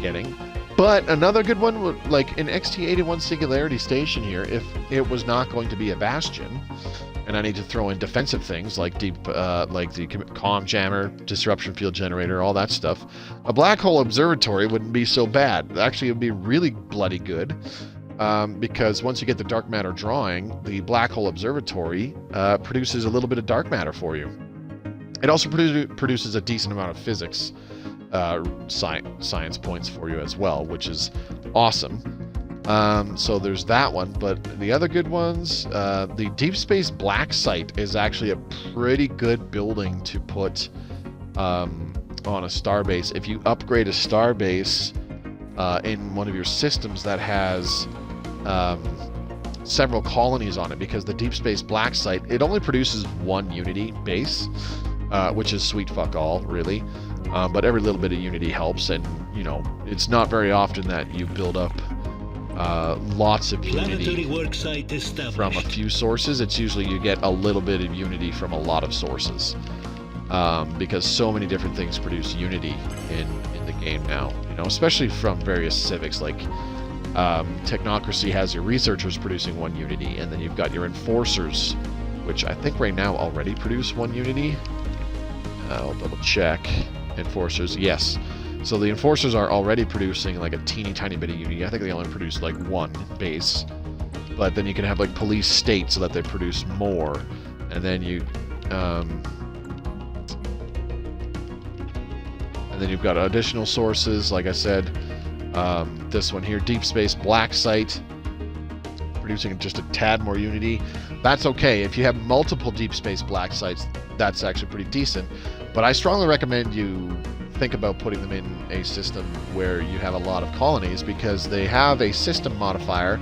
getting. But another good one would, like in XT-81 Singularity Station here, if it was not going to be a bastion, and I need to throw in defensive things like like the comm jammer, disruption field generator, all that stuff, a black hole observatory wouldn't be so bad. Actually, it would be really bloody good. Because once you get the dark matter drawing, the black hole observatory produces a little bit of dark matter for you. It also produces a decent amount of physics science points for you as well, which is awesome. So there's that one, but the other good ones, the Deep Space Black Site is actually a pretty good building to put on a starbase. If you upgrade a starbase in one of your systems that has several colonies on it, because the Deep Space Black Site, it only produces one Unity base, which is sweet fuck all, really. But every little bit of Unity helps, and, you know, it's not very often that you build up lots of Unity from a few sources. It's usually you get a little bit of Unity from a lot of sources, because so many different things produce Unity in the game now, you know, especially from various civics. Like Technocracy has your researchers producing one Unity, and then you've got your enforcers, which I think right now already produce one Unity. I'll double check. Enforcers, yes. So the enforcers are already producing like a teeny tiny bit of Unity. I think they only produce like one base, but then you can have like police state so that they produce more, and then you and then you've got additional sources. Like I said, this one here, Deep Space Black Site, producing just a tad more Unity, that's okay. If you have multiple deep space black sites, that's actually pretty decent. But I strongly recommend you think about putting them in a system where you have a lot of colonies, because they have a system modifier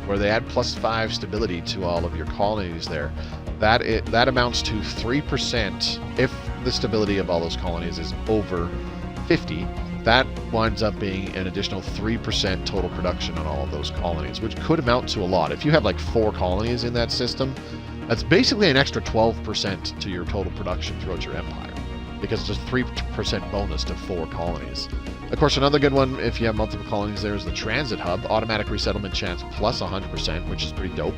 where they add +5 stability to all of your colonies there. That amounts to 3% if the stability of all those colonies is over 50. That winds up being an additional 3% total production on all of those colonies, which could amount to a lot. If you have like 4 colonies in that system, that's basically an extra 12% to your total production throughout your empire, because it's a 3% bonus to 4 colonies. Of course, another good one, if you have multiple colonies, there is the transit hub, automatic resettlement chance plus 100%, which is pretty dope.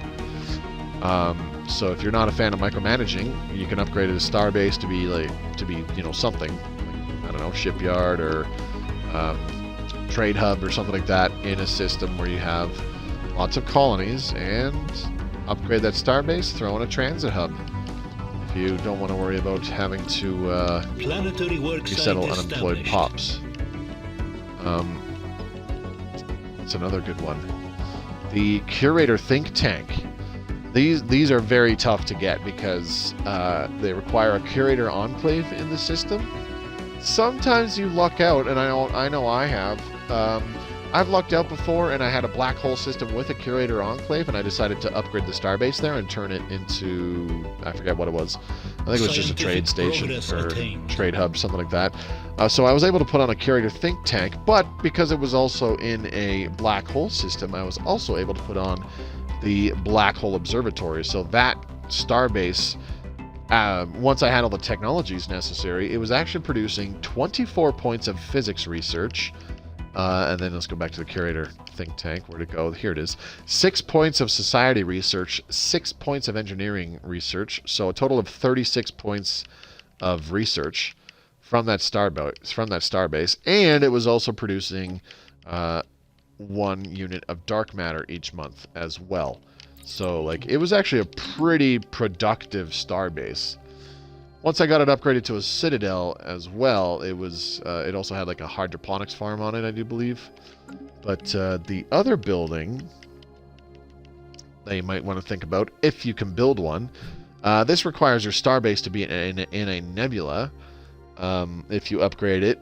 So if you're not a fan of micromanaging, you can upgrade it to Starbase to be something, I don't know, shipyard or trade hub or something like that in a system where you have lots of colonies, and upgrade that Starbase, throw in a transit hub. If you don't want to worry about having to planetary work resettle site unemployed established. pops. That's another good one. The Curator Think Tank. These are very tough to get because they require a Curator Enclave in the system. Sometimes you luck out, and I know I have. I've lucked out before, and I had a black hole system with a Curator Enclave, and I decided to upgrade the Starbase there and turn it into, I forget what it was. I think it was just a trade station or trade hub, something like that. So I was able to put on a Curator Think Tank, but because it was also in a black hole system, I was also able to put on the Black Hole Observatory. So that Starbase, once I had all the technologies necessary, it was actually producing 24 points of physics research. And then let's go back to the Curator Think Tank. Where'd it go? Here it is. 6 points of society research, 6 points of engineering research. So a total of 36 points of research from that Starbase. And it was also producing 1 unit of dark matter each month as well. So like it was actually a pretty productive Starbase. Once I got it upgraded to a Citadel as well, it was it also had like a hydroponics farm on it, I do believe. But the other building that you might want to think about, if you can build one, this requires your Starbase to be in a nebula. If you upgrade it,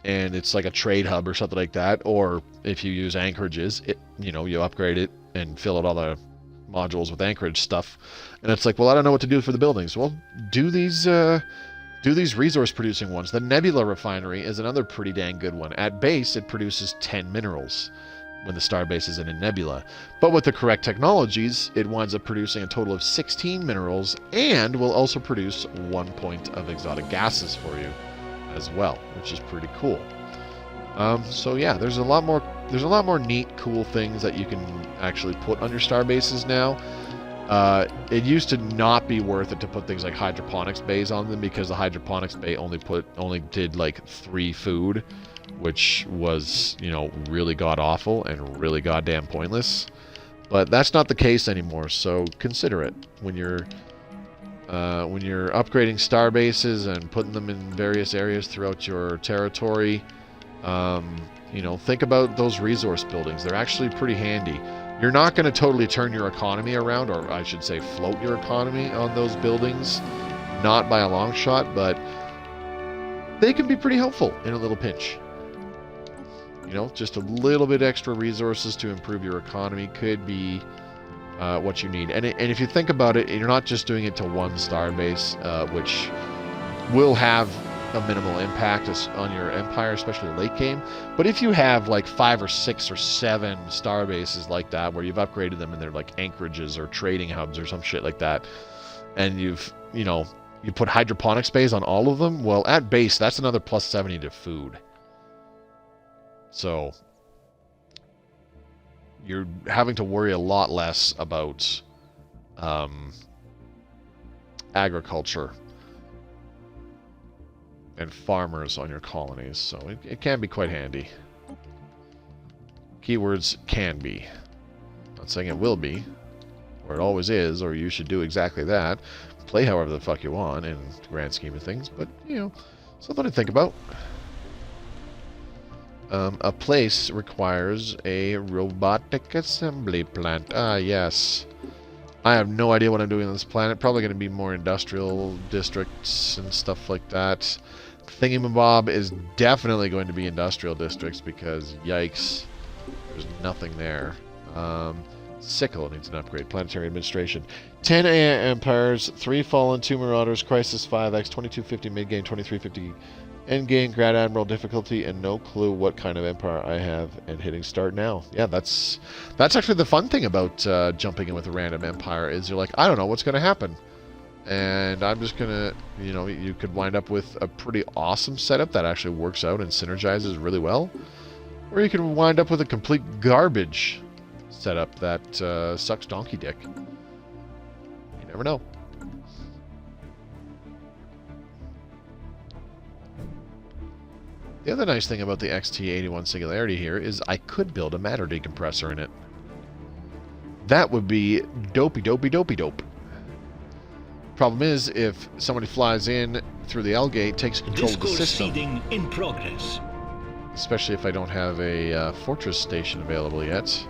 and it's like a trade hub or something like that, or if you use anchorages, you upgrade it and fill out all the modules with anchorage stuff. And it's like, well, I don't know what to do for the buildings. Well, do these resource producing ones. The Nebula Refinery is another pretty dang good one. At base, it produces 10 minerals when the Starbase is in a nebula. But with the correct technologies, it winds up producing a total of 16 minerals, and will also produce 1 point of exotic gases for you as well, which is pretty cool. So yeah, there's a lot more neat, cool things that you can actually put on your Starbases now. It used to not be worth it to put things like hydroponics bays on them, because the hydroponics bay only did like 3 food, which was, really god awful and really goddamn pointless. But that's not the case anymore, so consider it when you're upgrading Starbases and putting them in various areas throughout your territory. Think about those resource buildings. They're actually pretty handy. You're not going to totally turn your economy around, or I should say float your economy on those buildings, not by a long shot, but they can be pretty helpful in a little pinch. Just a little bit extra resources to improve your economy could be what you need. And if you think about it, you're not just doing it to one Starbase, which will have a minimal impact on your empire, especially late game. But if you have like 5 or 6 or 7 Starbases like that, where you've upgraded them and they're like anchorages or trading hubs or some shit like that, and you put hydroponics bays on all of them, well, at base, that's another plus 70 to food. So you're having to worry a lot less about agriculture and farmers on your colonies, so it can be quite handy. Keywords can be. Not saying it will be, or it always is, or you should do exactly that. Play however the fuck you want in the grand scheme of things, but, something to think about. A place requires a robotic assembly plant. Ah, yes. I have no idea what I'm doing on this planet. Probably going to be more industrial districts and stuff like that. Thingamabob is definitely going to be industrial districts because, yikes, there's nothing there. Sickle needs an upgrade. Planetary administration. 10 empires, 3 fallen, 2 marauders, crisis 5x, 2250 mid-game, 2350 endgame, Grand Admiral difficulty, and no clue what kind of empire I have, and hitting start now. Yeah, that's actually the fun thing about jumping in with a random empire is you're like, I don't know what's going to happen. And I'm just going to, you know, you could wind up with a pretty awesome setup that actually works out and synergizes really well. Or you could wind up with a complete garbage setup that sucks donkey dick. You never know. The other nice thing about the XT-81 Singularity here is I could build a matter decompressor in it. That would be dopey, dopey, dopey, dope. Problem is, if somebody flies in through the L gate, takes control of the system, in progress. especially if I don't have a fortress station available yet,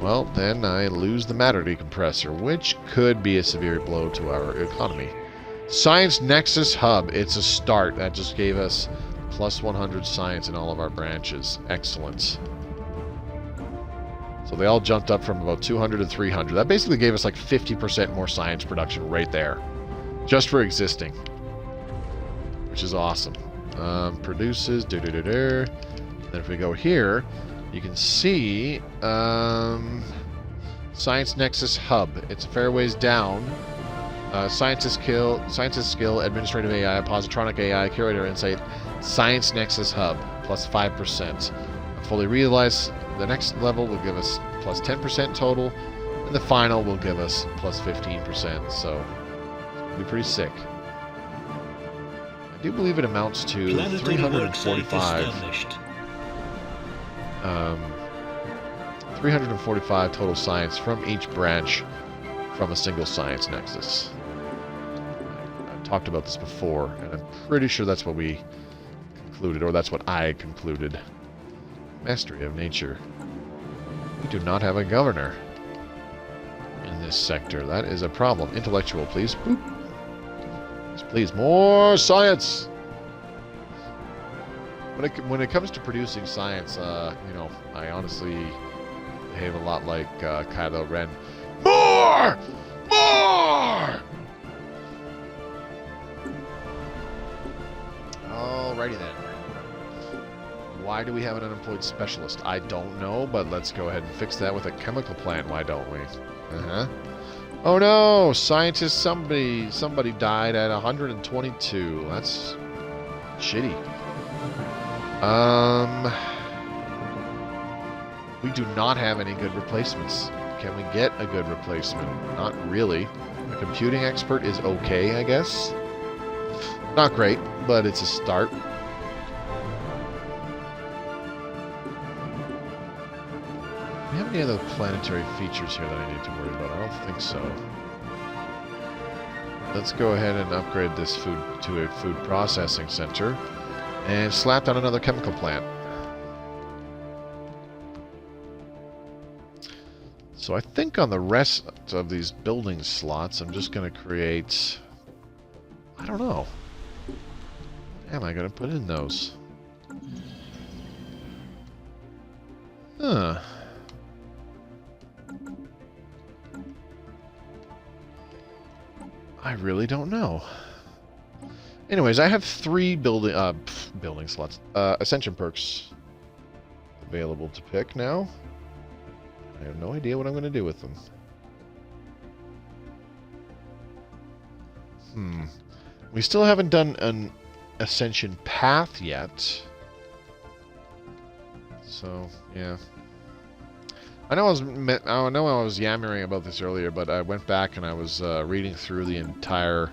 well, then I lose the matter decompressor, which could be a severe blow to our economy. Science Nexus Hub, it's a start. That just gave us plus 100 science in all of our branches. Excellent. So they all jumped up from about 200 to 300. That basically gave us like 50% more science production right there. Just for existing. Which is awesome. Produces, Then if we go here, you can see Science Nexus Hub. It's a fair ways down. Scientist skill, administrative AI, positronic AI, curator insight, Science Nexus Hub, plus 5%. Fully realized, the next level will give us plus 10% total, and the final will give us plus 15%, so it'll be pretty sick. I do believe it amounts to 345. 345 total science from each branch from a single Science Nexus. I've talked about this before, and I'm pretty sure that's what we concluded, or that's what I concluded. Mastery of nature. We do not have a governor in this sector. That is a problem. Intellectual, please. Boop. Please, more science! When it comes to producing science, you know, I honestly behave a lot like Kylo Ren. More! More! Alrighty then. Why do we have an unemployed specialist? I don't know, but let's go ahead and fix that with a chemical plant, why don't we? Oh no! Scientist, somebody died at 122. That's shitty. We do not have any good replacements. Can we get a good replacement? Not really. A computing expert is okay, I guess. Not great, but it's a start. Do we have any other planetary features here that I need to worry about? I don't think so. Let's go ahead and upgrade this food to a food processing center and slap down another chemical plant. So I think on the rest of these building slots, I'm just going to create... I don't know. What am I going to put in those? Huh. I really don't know. Anyways, I have 3 building slots, ascension perks available to pick now. I have no idea what I'm going to do with them. We still haven't done an ascension path yet. So, yeah. I know I was yammering about this earlier, but I went back and I was reading through the entire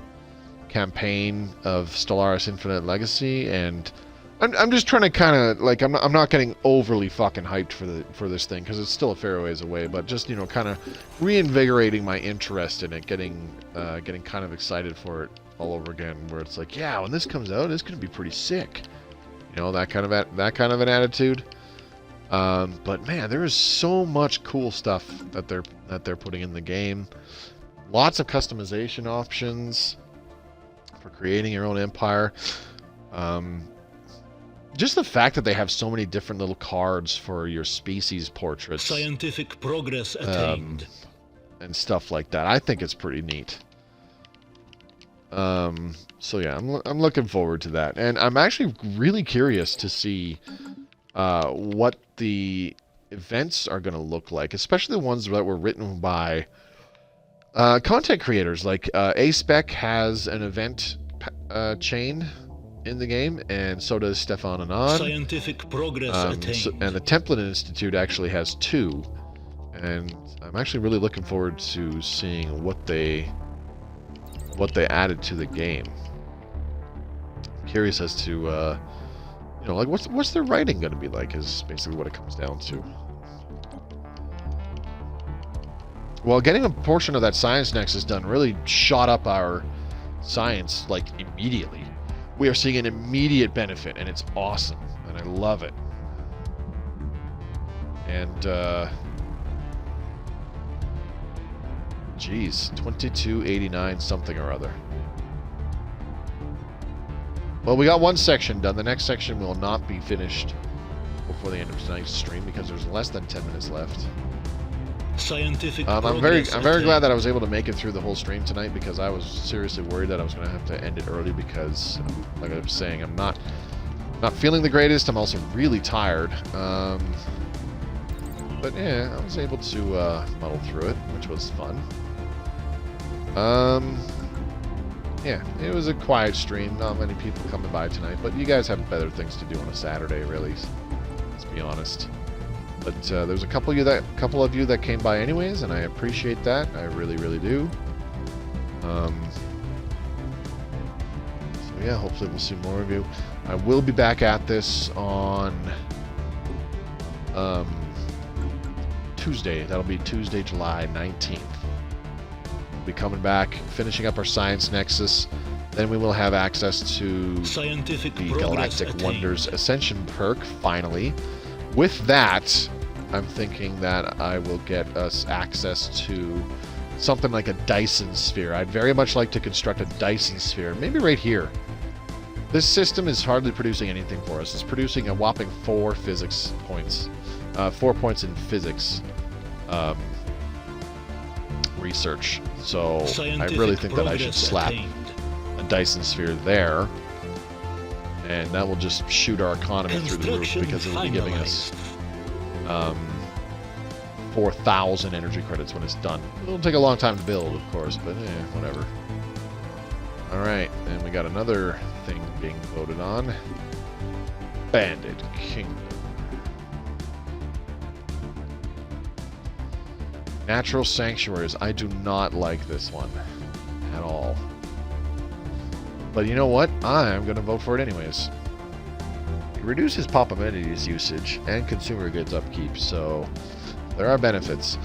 campaign of Stellaris Infinite Legacy, and I'm just trying to kind of like I'm not getting overly fucking hyped for this thing because it's still a fair ways away, but just, you know, kind of reinvigorating my interest in it, getting kind of excited for it all over again. Where it's like, yeah, when this comes out, it's gonna be pretty sick. You know, that kind of an attitude. But man, there is so much cool stuff that they're putting in the game. Lots of customization options for creating your own empire. Just the fact that they have so many different little cards for your species portraits. Scientific progress attained. And stuff like that. I think it's pretty neat. So yeah, I'm looking forward to that. And I'm actually really curious to see what the events are going to look like, especially the ones that were written by content creators. Like A-Spec has an event chain in the game, and so does Stefan Anand. Scientific progress attained. And the Template Institute actually has 2. And I'm actually really looking forward to seeing what they added to the game. I'm curious as to you know, like what's their writing going to be like, is basically what it comes down to. Well, getting a portion of that Science Nexus done really shot up our science, like, immediately. We are seeing an immediate benefit, and it's awesome, and I love it. And geez, 2289 something or other. Well, we got one section done. The next section will not be finished before the end of tonight's stream because there's less than 10 minutes left. Scientific I'm very glad that I was able to make it through the whole stream tonight, because I was seriously worried that I was going to have to end it early because, like I was saying, I'm not feeling the greatest. I'm also really tired. But yeah, I was able to muddle through it, which was fun. Yeah, it was a quiet stream. Not many people coming by tonight, but you guys have better things to do on a Saturday, really. Let's be honest. But there's a couple of you that came by anyways, and I appreciate that. I really, really do. So yeah, hopefully we'll see more of you. I will be back at this on Tuesday. That'll be Tuesday, July 19th. We'll be coming back, finishing up our Science Nexus. Then we will have access to the Galactic Wonders Ascension perk, finally. With that, I'm thinking that I will get us access to something like a Dyson sphere. I'd very much like to construct a Dyson sphere, maybe right here. This system is hardly producing anything for us. It's producing a whopping 4 physics points. 4 points in physics research. So I really think that I should slap a Dyson sphere there. And that will just shoot our economy through the roof, because it will be giving us 4,000 energy credits when it's done. It'll take a long time to build, of course, but whatever. Alright, and we got another thing being voted on. Bandit Kingdom. Natural Sanctuaries. I do not like this one at all. But you know what? I'm going to vote for it anyways. It reduces pop amenities usage and consumer goods upkeep, so there are benefits.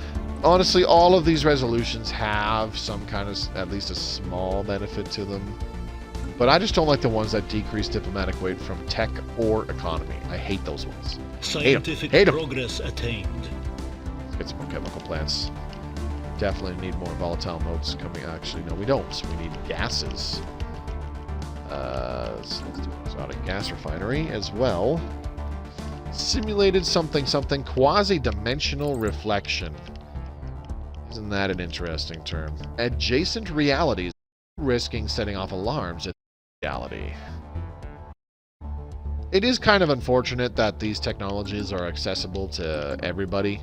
Honestly, all of these resolutions have some kind of, at least a small benefit to them. But I just don't like the ones that decrease diplomatic weight from tech or economy. I hate those ones. Scientific progress attained. Let's get some more chemical plants. Definitely need more volatile modes coming. Actually, no, we don't. So we need gases. So let's do an exotic gas refinery as well. Simulated something quasi-dimensional reflection. Isn't that an interesting term? Adjacent realities, risking setting off alarms in reality. It is kind of unfortunate that these technologies are accessible to everybody.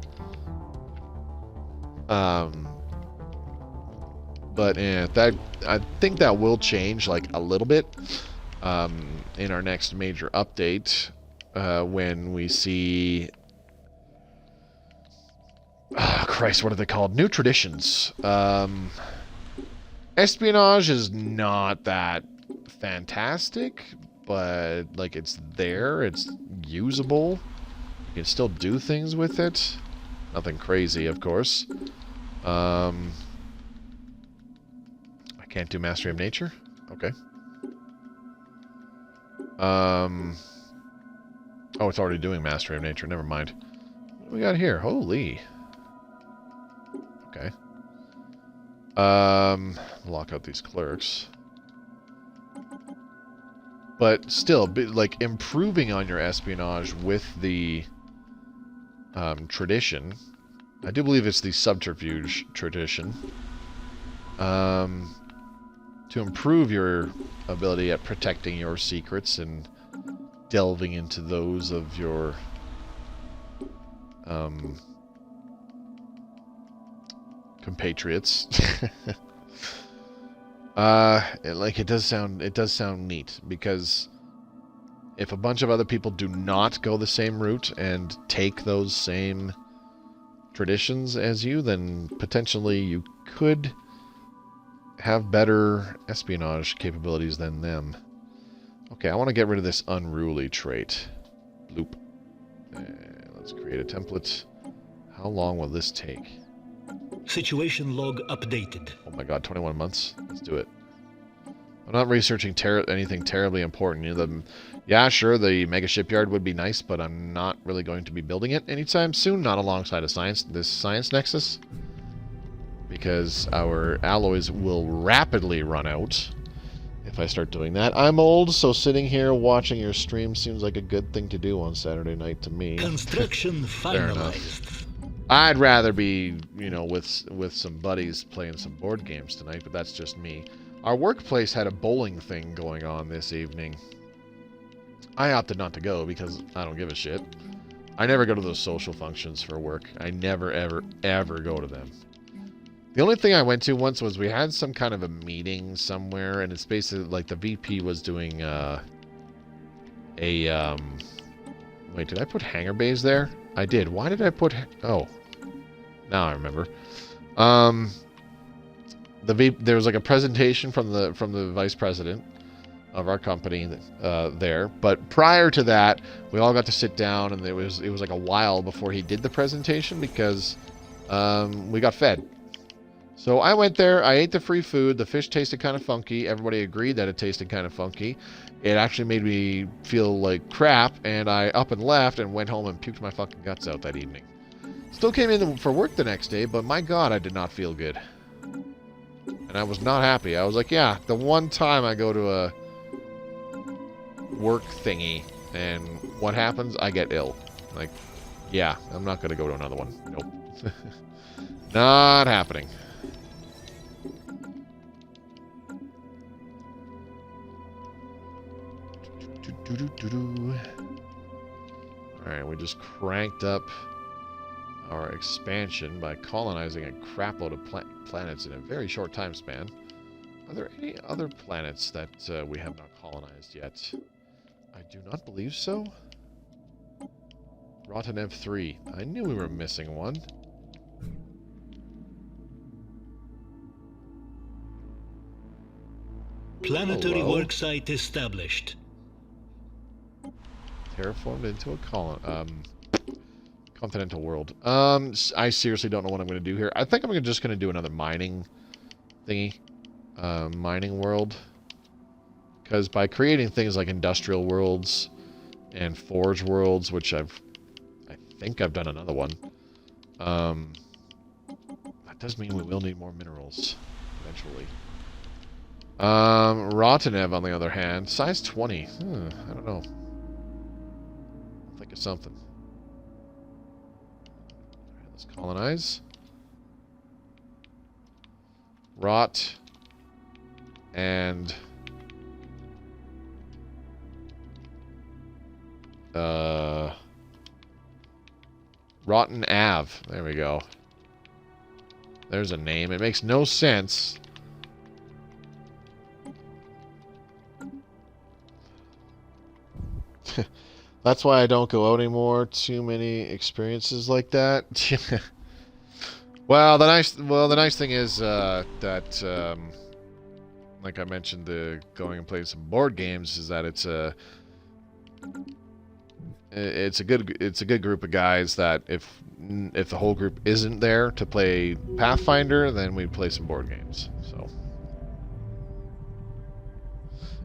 But that, I think that will change, like, a little bit in our next major update when we see... Oh, Christ, what are they called? New traditions. Espionage is not that fantastic, but, like, it's there. It's usable. You can still do things with it. Nothing crazy, of course. I can't do Mastery of Nature? Okay. Oh, it's already doing Mastery of Nature. Never mind. What do we got here? Holy. Okay. Lock out these clerks. But still, like, improving on your espionage with the tradition. I do believe it's the subterfuge tradition. To improve your ability at protecting your secrets and delving into those of your compatriots. It does sound neat, because if a bunch of other people do not go the same route and take those same traditions as you, then potentially you could have better espionage capabilities than them. Okay, I want to get rid of this unruly trait. Bloop. Let's create a template. How long will this take? Situation log updated. Oh my god, 21 months? Let's do it. I'm not researching anything terribly important. You know, yeah, sure, the mega shipyard would be nice, but I'm not really going to be building it anytime soon. Not alongside this Science Nexus. Because our alloys will rapidly run out if I start doing that. I'm old, so sitting here watching your stream seems like a good thing to do on Saturday night to me. Construction finalized. I'd rather be, you know, with some buddies playing some board games tonight, but that's just me. Our workplace had a bowling thing going on this evening. I opted not to go because I don't give a shit. I never go to those social functions for work. I never, ever, ever go to them. The only thing I went to once was we had some kind of a meeting somewhere, and it's basically like the VP was doing wait, did I put hangar bays there? I did. Why did I put... Oh. Now I remember. There was like a presentation from the vice president of our company there, but prior to that, we all got to sit down, and it was like a while before he did the presentation because we got fed. So I went there, I ate the free food, the fish tasted kind of funky, everybody agreed that it tasted kind of funky. It actually made me feel like crap, and I up and left and went home and puked my fucking guts out that evening. Still came in for work the next day, but my god, I did not feel good. And I was not happy. I was like, yeah, the one time I go to a work thingy, and what happens? I get ill. Like, yeah, I'm not going to go to another one. Nope. Not happening. Alright, we just cranked up our expansion by colonizing a crapload of planets in a very short time span. Are there any other planets that we have not colonized yet? I do not believe so. Rotten F3. I knew we were missing one. Planetary Hello. worksite established. Terraformed into a continental world. I seriously don't know what I'm going to do here. I think I'm just going to do another mining thingy. Mining world. Because by creating things like industrial worlds and forge worlds, which I think I've done another one, that does mean we will need more minerals eventually. Rotanev, on the other hand, size 20. I don't know. I'll think of something. Alright, let's colonize. Rot. And... Rotten Ave. There we go. There's a name. It makes no sense. That's why I don't go out anymore. Too many experiences like that. Well, the nice thing is that like I mentioned, going and playing some board games is that it's a good group of guys that if the whole group isn't there to play Pathfinder, then we play some board games. So,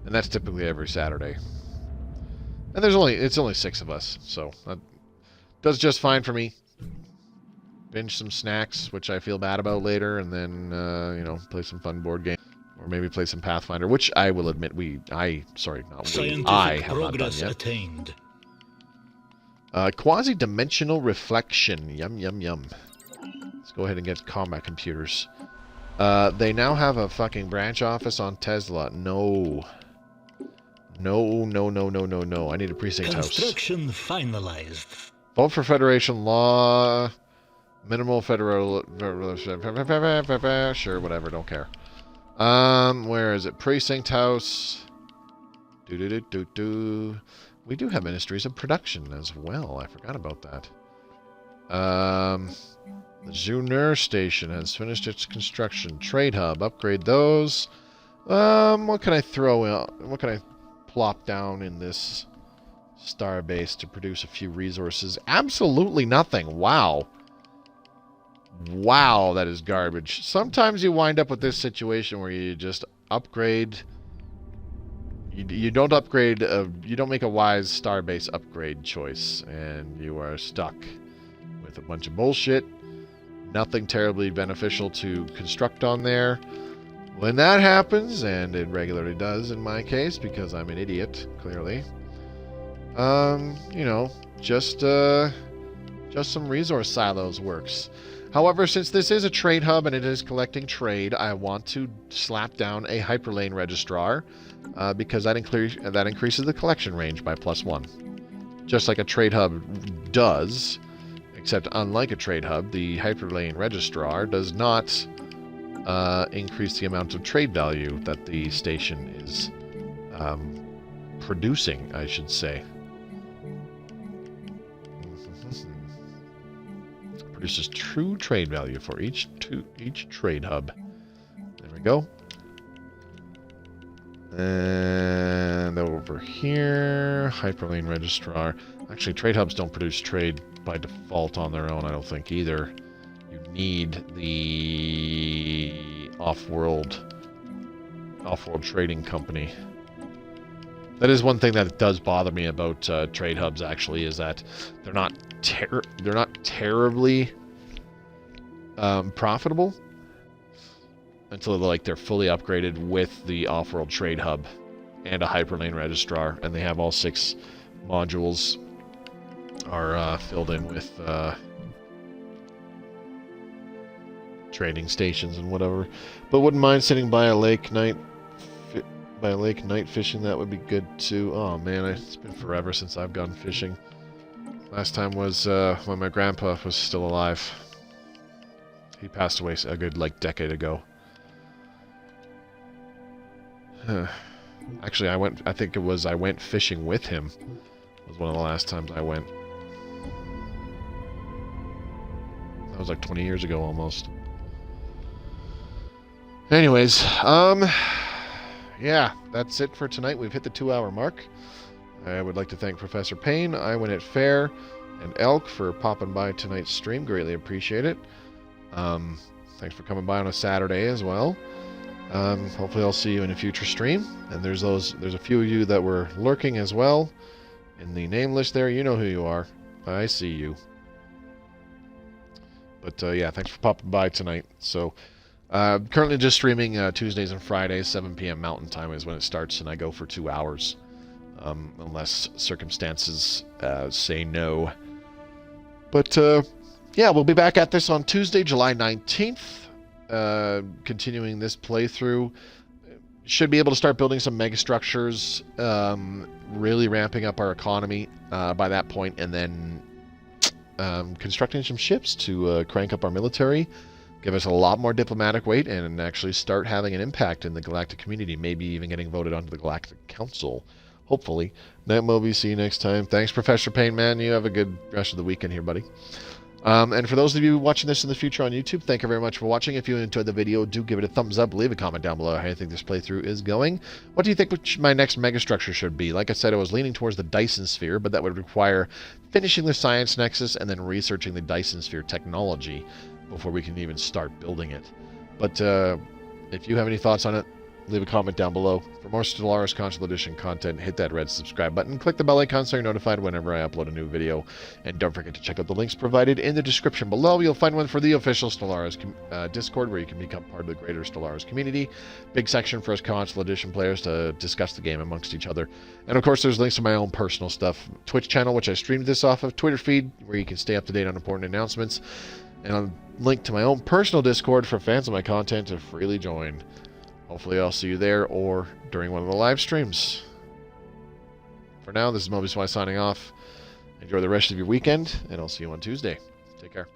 and that's typically every Saturday. And it's only 6 of us, so that does just fine for me. Binge some snacks, which I feel bad about later, and then, you know, play some fun board games. Or maybe play some Pathfinder, which I will admit I have not done yet. Attained. Quasi-dimensional reflection. Yum, yum, yum. Let's go ahead and get combat computers. They now have a fucking branch office on Tesla. No. No, no, no, no, no, no. I need a precinct house. Construction finalized. Vote for Federation law. Minimal federal... Sure, whatever, don't care. Where is it? Precinct house. Do-do-do-do-do. We do have ministries of production as well. I forgot about that. The Zunur station has finished its construction. Trade hub. Upgrade those. What can I throw in? What can I plop down in this starbase to produce a few resources? Absolutely nothing. Wow. Wow, that is garbage. Sometimes you wind up with this situation where you just upgrade. You don't upgrade. You don't make a wise starbase upgrade choice, and you are stuck with a bunch of bullshit. Nothing terribly beneficial to construct on there. When that happens, and it regularly does in my case, because I'm an idiot, clearly. You know, just some resource silos works. However, since this is a trade hub and it is collecting trade, I want to slap down a hyperlane registrar because that increases the collection range by +1. Just like a trade hub does, except unlike a trade hub, the hyperlane registrar does not increase the amount of trade value that the station is producing, I should say. Produces true trade value for each trade hub. There we go. And over here, hyperlane registrar. Actually, trade hubs don't produce trade by default on their own, I don't think either. You need the off-world trading company. That is one thing that does bother me about trade hubs. Actually, is that they're not terribly profitable until they're fully upgraded with the off-world trade hub and a hyperlane registrar, and they have all 6 modules are filled in with trading stations and whatever. But wouldn't mind sitting by a lake night fishing. That would be good too. Oh man, it's been forever since I've gone fishing. Last time was when my grandpa was still alive. He passed away a good decade ago. Actually, I went fishing with him. Was one of the last times I went. That was like 20 years ago almost. Anyways, yeah, that's it for tonight. We've hit the 2-hour mark. I would like to thank Professor Payne, I Win It Fair, and Elk for popping by tonight's stream. Greatly appreciate it. Thanks for coming by on a Saturday as well. Hopefully I'll see you in a future stream. And there's a few of you that were lurking as well. In the name list there, you know who you are. I see you. But yeah, thanks for popping by tonight. So, currently just streaming Tuesdays and Fridays, 7 p.m. Mountain Time is when it starts, and I go for 2 hours. Unless circumstances say no. But yeah, we'll be back at this on Tuesday, July 19th. Continuing this playthrough. Should be able to start building some megastructures, really ramping up our economy by that point, and then constructing some ships to crank up our military, give us a lot more diplomatic weight, and actually start having an impact in the Galactic Community, maybe even getting voted onto the Galactic Council. Hopefully. Night Moby, see you next time. Thanks, Professor Payne, man. You have a good rest of the weekend here, buddy. And for those of you watching this in the future on YouTube, thank you very much for watching. If you enjoyed the video, do give it a thumbs up. Leave a comment down below how you think this playthrough is going. What do you think my next megastructure should be? Like I said, I was leaning towards the Dyson Sphere, but that would require finishing the Science Nexus and then researching the Dyson Sphere technology before we can even start building it. But if you have any thoughts on it, leave a comment down below. For more Stellaris Console Edition content, hit that red subscribe button, click the bell icon so you're notified whenever I upload a new video, and don't forget to check out the links provided in the description below. You'll find one for the official Stellaris Discord, where you can become part of the greater Stellaris community. Big section for us Console Edition players to discuss the game amongst each other. And of course, there's links to my own personal stuff. Twitch channel, which I streamed this off of, Twitter feed, where you can stay up to date on important announcements, and a link to my own personal Discord for fans of my content to freely join. Hopefully I'll see you there or during one of the live streams. For now, this is Mobius signing off. Enjoy the rest of your weekend, and I'll see you on Tuesday. Take care.